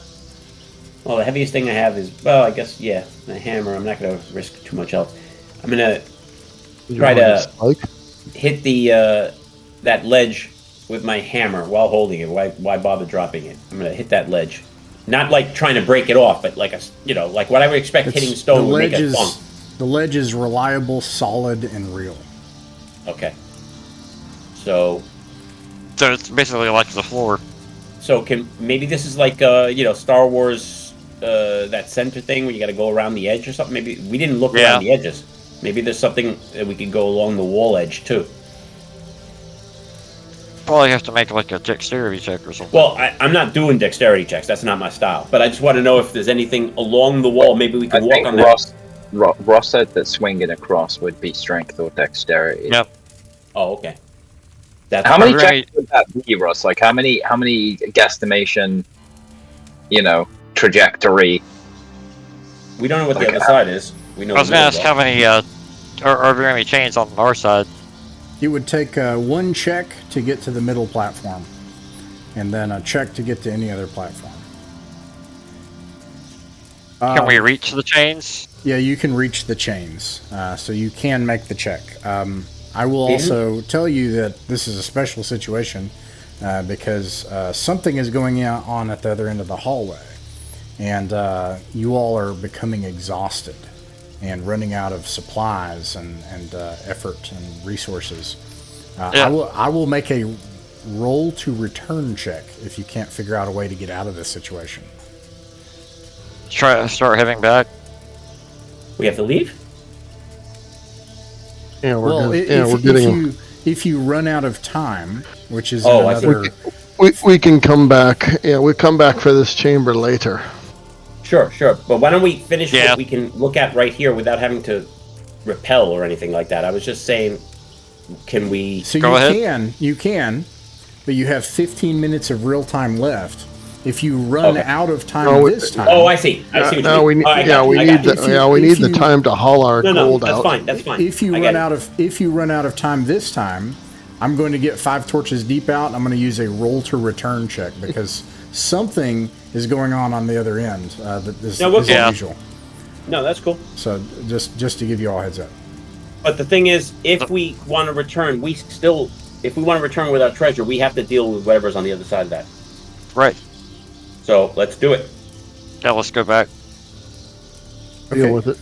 Well, the heaviest thing I have is, well, I guess, yeah, the hammer. I'm not going to risk too much else. I'm going to try to hit the that ledge with my hammer while holding it. Why bother dropping it? I'm going to hit that ledge. Not like trying to break it off, but like like what I would expect hitting stone would make a thump. The ledge is reliable, solid, and real. Okay. So it's basically like the floor. So maybe this is like Star Wars that center thing where you got to go around the edge or something. Maybe we didn't look around the edges. Maybe there's something that we could go along the wall edge too. Probably have to make like a dexterity check or something. Well, I'm not doing dexterity checks. That's not my style. But I just want to know if there's anything along the wall. Maybe we can walk on that. Ross said that swinging across would be strength or dexterity. Yep. Oh, okay. That's how many checks would that be, Ross? Like how many guesstimation, trajectory? We don't know what the other side is. We know. I was gonna ask how many are there any chains on our side? It would take one check to get to the middle platform, and then a check to get to any other platform. Can we reach the chains? Yeah, you can reach the chains, so you can make the check. I will also tell you that this is a special situation because something is going on at the other end of the hallway, and you all are becoming exhausted and running out of supplies and effort and resources. I will make a roll to return check if you can't figure out a way to get out of this situation. Start heading back. We have to leave? Yeah, we're getting. If you run out of time, which is we can come back. Yeah, we come back for this chamber later. Sure. But why don't we finish what we can look at right here without having to repel or anything like that? I was just saying, can we... So you can, but you have 15 minutes of real time left. If you run out of time this time... Oh, I see. I see what you mean. We need the time to haul our gold out. That's fine. If you run out of time this time, I'm going to get 5 torches deep out, and I'm going to use a roll to return check because something is going on the other end that is unusual. No, that's cool. So just to give you all a heads up. But the thing is, if we want to return, if we want to return with our treasure, we have to deal with whatever's on the other side of that. Right. So let's do it. Yeah, let's go back. Deal with it.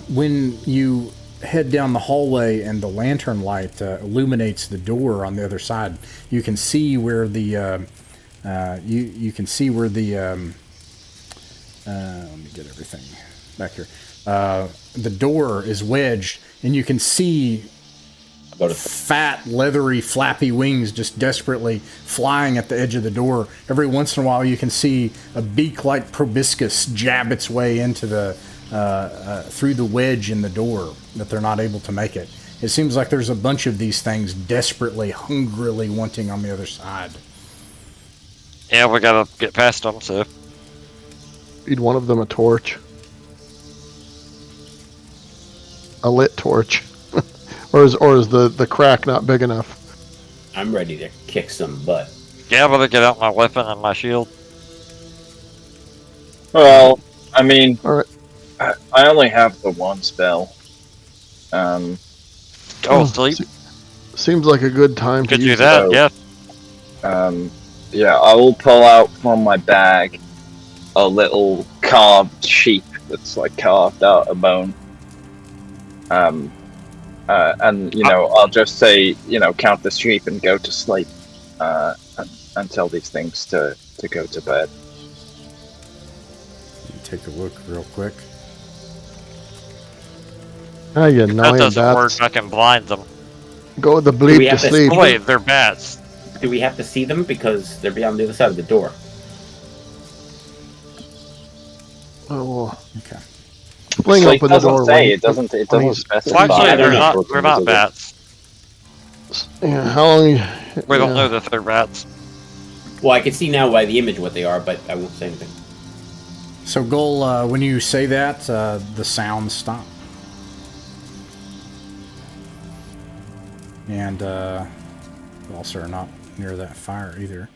When you head down the hallway and the lantern light illuminates the door on the other side, you can see where the you can see where the let me get everything back here. The door is wedged, and you can see fat, leathery, flappy wings just desperately flying at the edge of the door. Every once in a while, you can see a beak-like proboscis jab its way into the through the wedge in the door, that they're not able to make it. It seems like there's a bunch of these things desperately, hungrily wanting on the other side. Yeah, we gotta get past them, so... Feed one of them a torch. A lit torch. or is the crack not big enough? I'm ready to kick some butt. Yeah, I'm gonna get out my weapon and my shield. Well, I mean, All right. I only have the one spell. Sleep. Seems like a good time Could to do use that, it. yeah. Yeah, I will pull out from my bag a little carved sheep that's like carved out of bone. And I'll just say, count the sheep and go to sleep, and tell these things to go to bed. Take a look real quick. Oh, you If that annoying doesn't bats. work, I can blind them. Go with the we bleep to have to sleep. Oh, wait, they're bats. Do we have to see them because they're beyond the other side of the door? Oh, Okay. fling So open the door. it doesn't specify. Well, actually, Yeah, they're not bats. Yeah, how long? We don't know that they're bats. Well, I can see now by the image what they are, but I won't say anything. So, Goal, when you say that, the sounds stop. And you also are not near that fire either.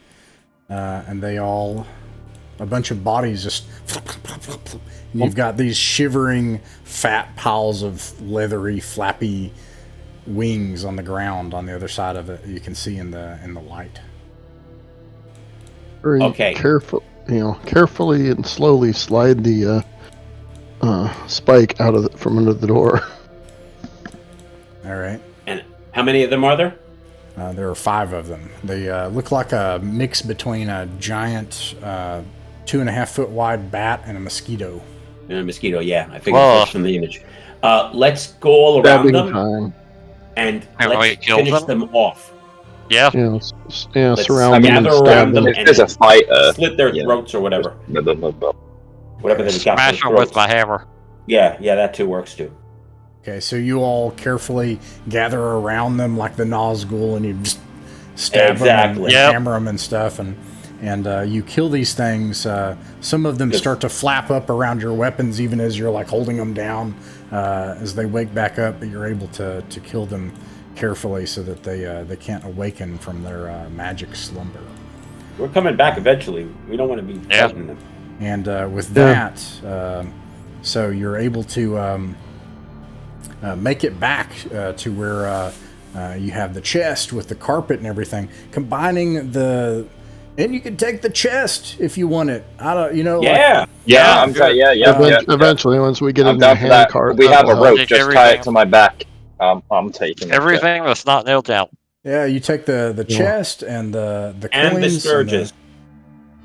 And they all, a bunch of bodies just... And you've got these shivering, fat piles of leathery, flappy wings on the ground on the other side of it. You can see in the light. Very Okay. carefully and slowly slide the spike out of from under the door. All right. And how many of them are there? There are 5 of them. They look like a mix between a giant 2.5 foot wide bat and a mosquito. And a mosquito, yeah. I figured Whoa. that's from the image. Let's go all around them and let's kill finish them? them off. Yeah. Let's Let's surround them and gather stab around them. them. If there's a fighter, Slit their throats or whatever. Whatever they've got. Smash for them with throats. my hammer. Yeah, that too works too. Okay, so you all carefully gather around them like the Nazgul, and you just stab them and Yep. hammer them and stuff, and you kill these things. Some of them start to flap up around your weapons, even as you're like holding them down as they wake back up. But you're able to kill them carefully so that they can't awaken from their magic slumber. We're coming back eventually. We don't want to be fighting them. And with that, so you're able to make it back to where you have the chest with the carpet and everything, combining the... And you can take the chest if you want it. I don't, Yeah. Eventually, once we get I'm in the down for that. hand cart, We have a rope. Take Just tie it to my back. I'm taking it. Everything that's not nailed down. Yeah, you take the chest and the coins And the Sturgis.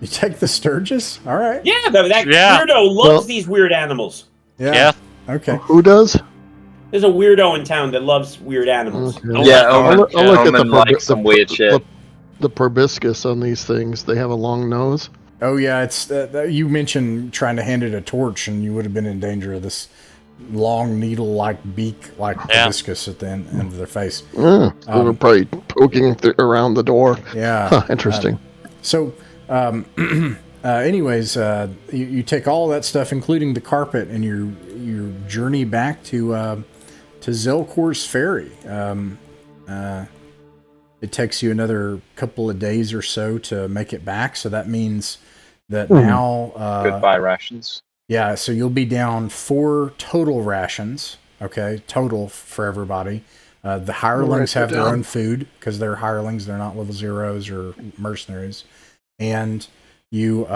You take the Sturgis? All right. Yeah, that Yeah. weirdo loves these weird animals. Yeah. Okay. Who does? There's a weirdo in town that loves weird animals. Okay. Yeah, I'll look at the like some weird shit. The proboscis on these things. They have a long nose. Oh yeah, it's you mentioned trying to hand it a torch, and you would have been in danger of this long needle-like beak-like proboscis at the end of their face. They're probably poking around the door. Yeah. Huh, interesting. Anyways, you take all that stuff, including the carpet, and you journey back to Zelkor's Ferry. It takes you another couple of days or so to make it back, so that means that now... Goodbye rations. Yeah, so you'll be down 4 total rations, okay, total for everybody. The hirelings have their own food, because they're hirelings, they're not level 0s or mercenaries. And you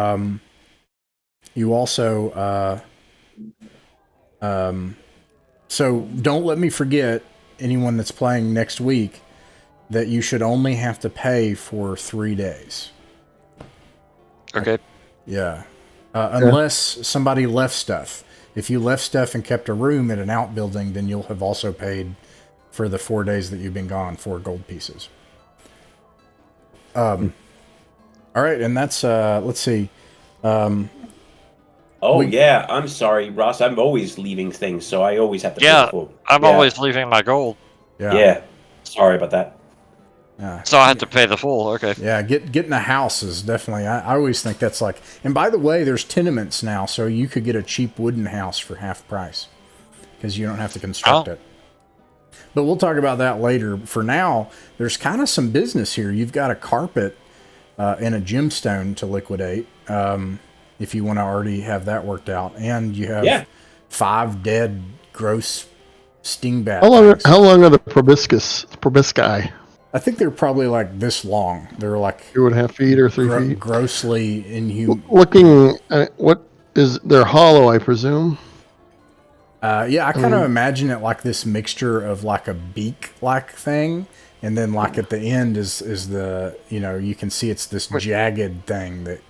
also So don't let me forget, anyone that's playing next week, that you should only have to pay for 3 days. Okay. Yeah. Unless somebody left stuff. If you left stuff and kept a room at an outbuilding, then you'll have also paid for the 4 days that you've been gone, 4 gold pieces. All right, and that's let's see. Yeah, I'm sorry, Ross. I'm always leaving things, so I always have to pay Yeah, the full. I'm always leaving my gold, Yeah. Sorry about that. so I have to pay the full. Okay. Yeah, getting a house is definitely. I always think that's like. And by the way, there's tenements now, so you could get a cheap wooden house for half price because you don't have to construct it. But we'll talk about that later. For now, there's kind of some business here. You've got a carpet and a gemstone to liquidate if you want to already have that worked out, and you have 5 dead gross stingbat. How long are the proboscis? I think they're probably like this long. They're like 2.5 feet or 3 feet. Grossly inhuman. Looking at they're hollow, I presume. I kind of imagine it like this mixture of like a beak-like thing, and then like at the end is the, you can see it's this jagged thing that,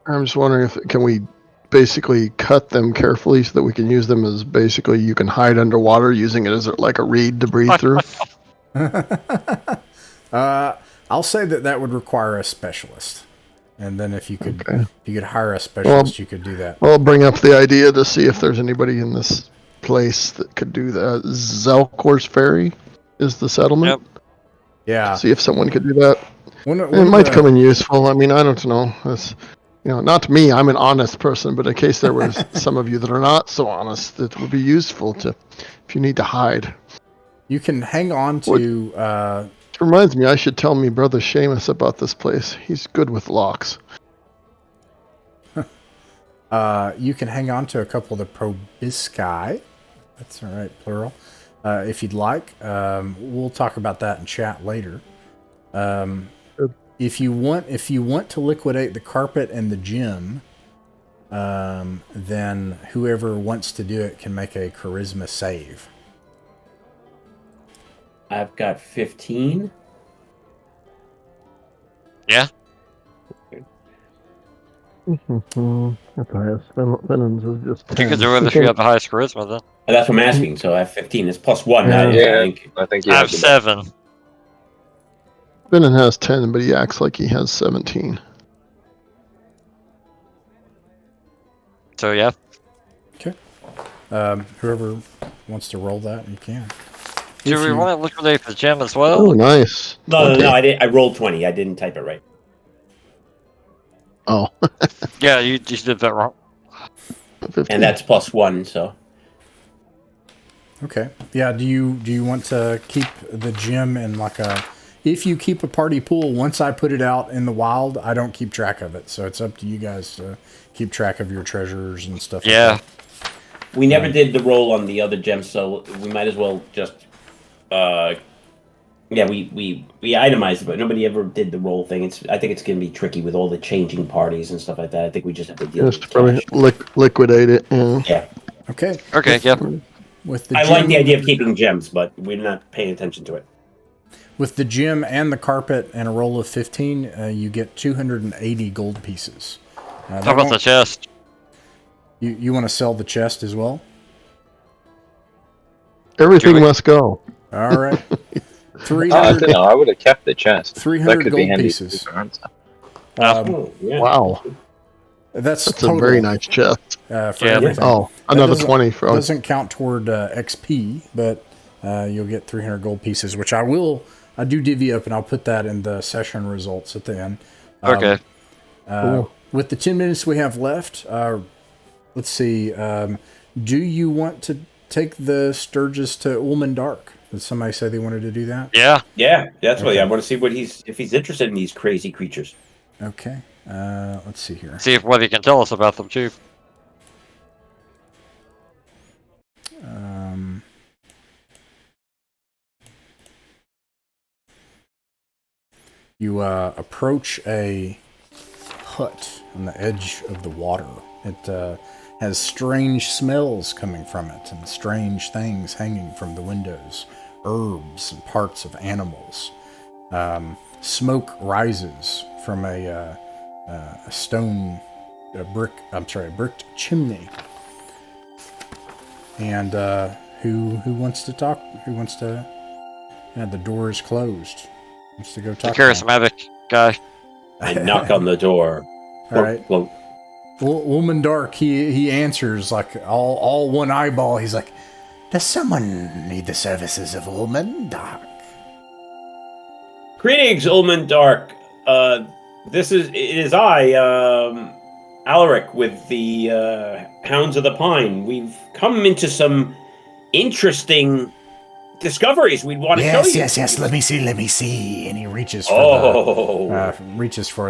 I'm just wondering can we basically cut them carefully so that we can use them as basically you can hide underwater using it as like a reed to breathe through. I'll say that would require a specialist, and then if you could hire a specialist, you could do that. I'll bring up the idea to see if there's anybody in this place that could do that. Zelkor's Ferry is the settlement. Yep. Yeah. See if someone could do that. It might come in useful. I mean, I don't know. It's, not to me. I'm an honest person, but in case there was some of you that are not so honest, it would be useful if you need to hide. You can hang on to... It reminds me, I should tell me brother Seamus about this place. He's good with locks. You can hang on to a couple of the proboscis. That's all right, plural. If you'd like. We'll talk about that in chat later. If you want to liquidate the carpet and the gem, then whoever wants to do it can make a charisma save. I've got 15. Yeah. That's the highest. Venom's is just 10. You can do it if you have the highest charisma, then. That's what I'm asking. So I have 15. It's plus 1. I think you I have 7. Venom has 10, but he acts like he has 17. So yeah. Okay. Whoever wants to roll that, you can. Do we want to liquidate the gem as well? Oh, nice. No, I rolled 20. I didn't type it right. Oh. Yeah, you did that wrong. 15. And that's plus 1, so. Okay. Yeah, do you want to keep the gem in like a... If you keep a party pool, once I put it out in the wild, I don't keep track of it. So it's up to you guys to keep track of your treasures and stuff like that. We never did the roll on the other gems, so we might as well just... we itemized it, but nobody ever did the roll thing. I think it's going to be tricky with all the changing parties and stuff like that. I think we just have to deal with Just probably liquidate it. Yeah. Okay. With the I gem, like the idea of keeping gems, but we're not paying attention to it. With the gem and the carpet and a roll of 15, you get 280 gold pieces. How about the chest? You want to sell the chest as well? Everything must go. All right. 300, I don't know. I would have kept the chest. 300 that could gold be handy. pieces. Wow. That's a very nice chest. For everything. Oh, another 20 for us. Doesn't count toward XP, but you'll get 300 gold pieces, which I do divvy up, and I'll put that in the session results at the end. Okay. Cool. With the 10 minutes we have left, let's see. Do you want to take the Sturgis to Ulman Dark? Did somebody say they wanted to do that? Yeah. Yeah, that's what I want to see if he's interested in these crazy creatures. Okay. Let's see here. See what he can tell us about them too. You approach a hut on the edge of the water. It has strange smells coming from it and strange things hanging from the windows, herbs and parts of animals. Smoke rises from a bricked chimney. And who wants to talk? Who wants to? Yeah, the door is closed. Wants to go talk? The charismatic guy. I knock on the door. All right. Woman Dark, he answers like all one eyeball. He's like, "Does someone need the services of Woman Dark?" Greetings, Ulman Dark. It is I, Alaric, with the Hounds of the Pine. We've come into some interesting discoveries we'd want to show you. Yes. Let me see. And he reaches for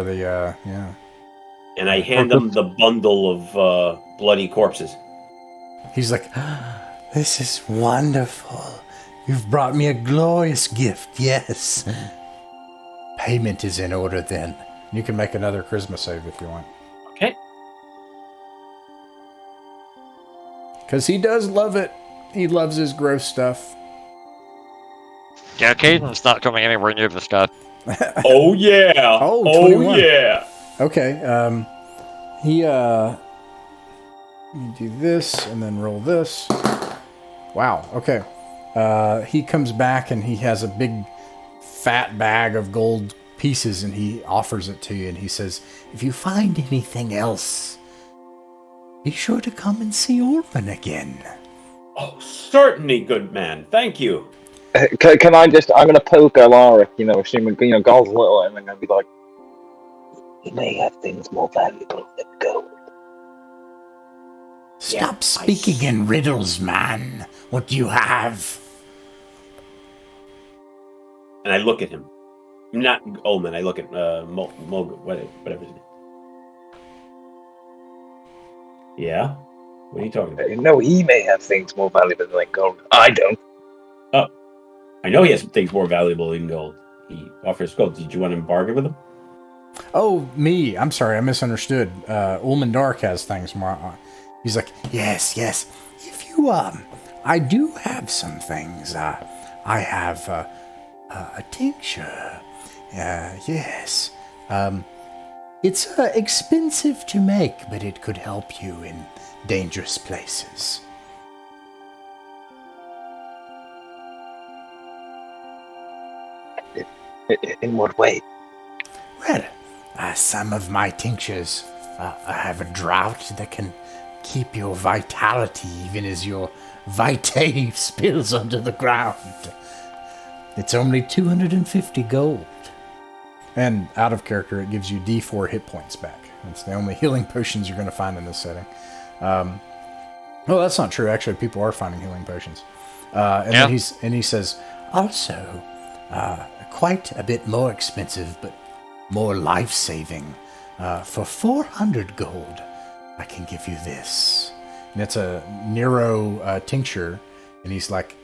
the yeah. And I hand them the bundle of bloody corpses. He's like, "This is wonderful. You've brought me a glorious gift. Yes. Payment is in order then. You can make another charisma save if you want." Okay. Because he does love it. He loves his gross stuff. Yeah, Caden's not coming anywhere near this guy. Oh, yeah. Oh, 21. Yeah. Okay. You do this and then roll this. Wow. Okay. He comes back and he has a big fat bag of gold pieces and he offers it to you and he says, "If you find anything else, be sure to come and see Orphan again." Oh, certainly, good man. Thank you. Can I just? I'm gonna poke Alaric, assuming Gold's little, and I'm gonna be like, "He may have things more valuable than gold." Stop speaking in riddles, man. What do you have? And I look at him. Not Ullman, I look at whatever his name. Yeah? What are you talking about? No, he may have things more valuable than gold. I don't. Oh. I know he has things more valuable than gold. He offers gold. Did you want to bargain with him? Oh, me. I'm sorry, I misunderstood. Ullman Dark has things more. He's like, yes. If you, I do have some things. I have a tincture. Yes. It's expensive to make, but it could help you in dangerous places. In what way? Well, some of my tinctures have a drought that can keep your vitality even as your vitae spills onto the ground. It's only 250 gold. And out of character, it gives you D4 hit points back. It's the only healing potions you're going to find in this setting. Well, that's not true. Actually, people are finding healing potions. Then he says, also, quite a bit more expensive, but more life-saving. For 400 gold, I can give you this. And it's a Nero tincture. And he's like,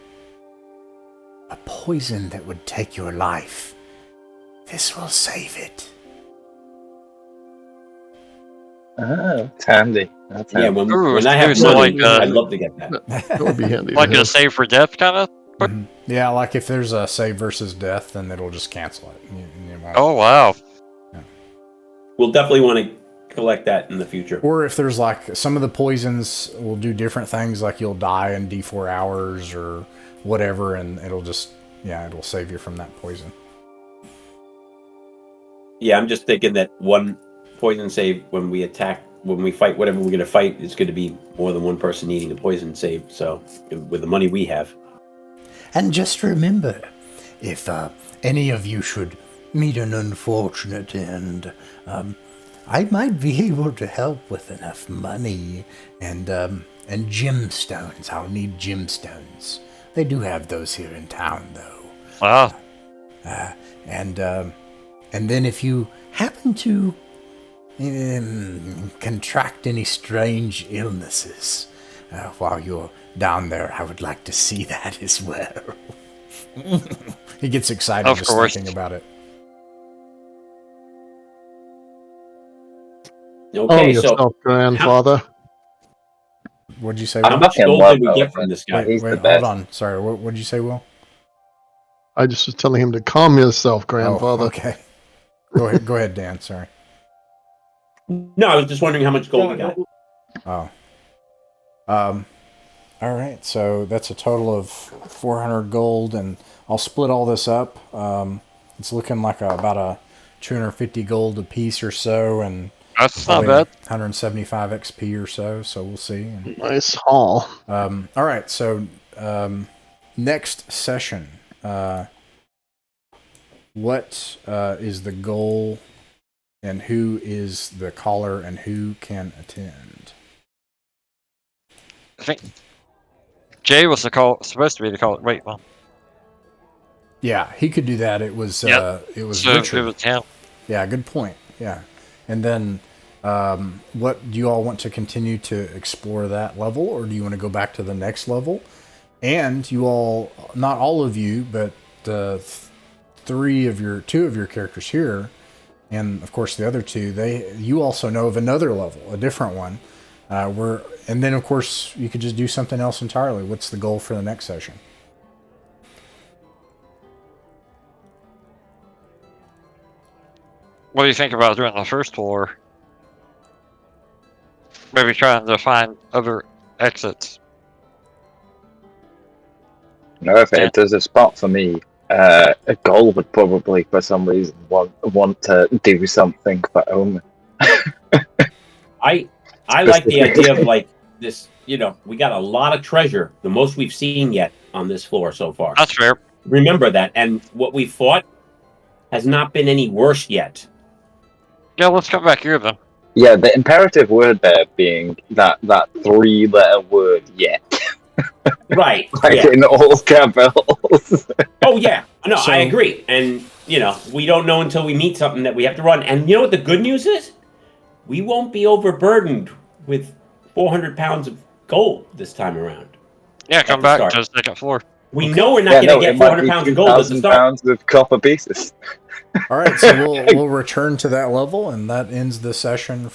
a poison that would take your life. This will save it. Oh, it's handy. That's Yeah, handy. when I have so money, like, I'd love to get that. That would be handy. Like to a have. save for death kind of? Mm-hmm. Yeah, like if there's a save versus death, then it'll just cancel it. You won't. Oh, wow. We'll definitely want to collect that in the future. Or if there's like some of the poisons will do different things, like you'll die in D4 hours or whatever, and it'll save you from that poison. Yeah, I'm just thinking that one poison save when we fight whatever we're going to fight, is going to be more than one person needing a poison save. So, with the money we have. And just remember, if any of you should meet an unfortunate end, I might be able to help with enough money and gemstones. I'll need gemstones. They do have those here in town, though. Wow. And then if you happen to contract any strange illnesses while you're down there, I would like to see that as well. He gets excited just thinking about it. Okay, so yourself, grandfather. What'd you say, how Will? much gold did we get from this guy? Wait, He's the hold best. on. Sorry, what'd you say, Will? I just was telling him to calm yourself, Oh, grandfather. okay. Go ahead, Dan. Sorry. No, I was just wondering how much gold we got. Oh. All right. So that's a total of 400 gold, and I'll split all this up. It's looking like about a 250 gold a piece or so, and That's not probably bad. 175 XP or so. So we'll see. Nice haul. All right. So next session. What is the goal, and who is the caller, and who can attend? I think Jay was supposed to be the caller. Wait, well, Yeah, he could do that. It was so Richard. it was him. Yeah, good point. Yeah, and then what do you all want to continue to explore that level, or do you want to go back to the next level? And you all, not all of you, but two of your characters here, and of course the other two, you also know of another level, a different one. And then of course you could just do something else entirely. What's the goal for the next session? What do you think about doing the first floor? Maybe trying to find other exits. No, if there's a spot for me, a goal would probably, for some reason, want to do something for Omen. I like the idea of like this. You know, we got a lot of treasure, the most we've seen yet on this floor so far. That's fair. Remember that, and what we fought has not been any worse yet. Yeah, let's come back here then. Yeah, the imperative word there being that 3-letter word, yet. Right. Like Yeah. in all capitals. Oh yeah. No, So- I agree. And you know, we don't know until we meet something that we have to run. And you know what the good news is? We won't be overburdened with 400 pounds of gold this time around. Yeah, come the back start. to the second floor. We know we're not Yeah, going no, to it get might 400 be pounds of gold at the 2,000 start. pounds of copper pieces. All right, so we'll return to that level, and that ends the session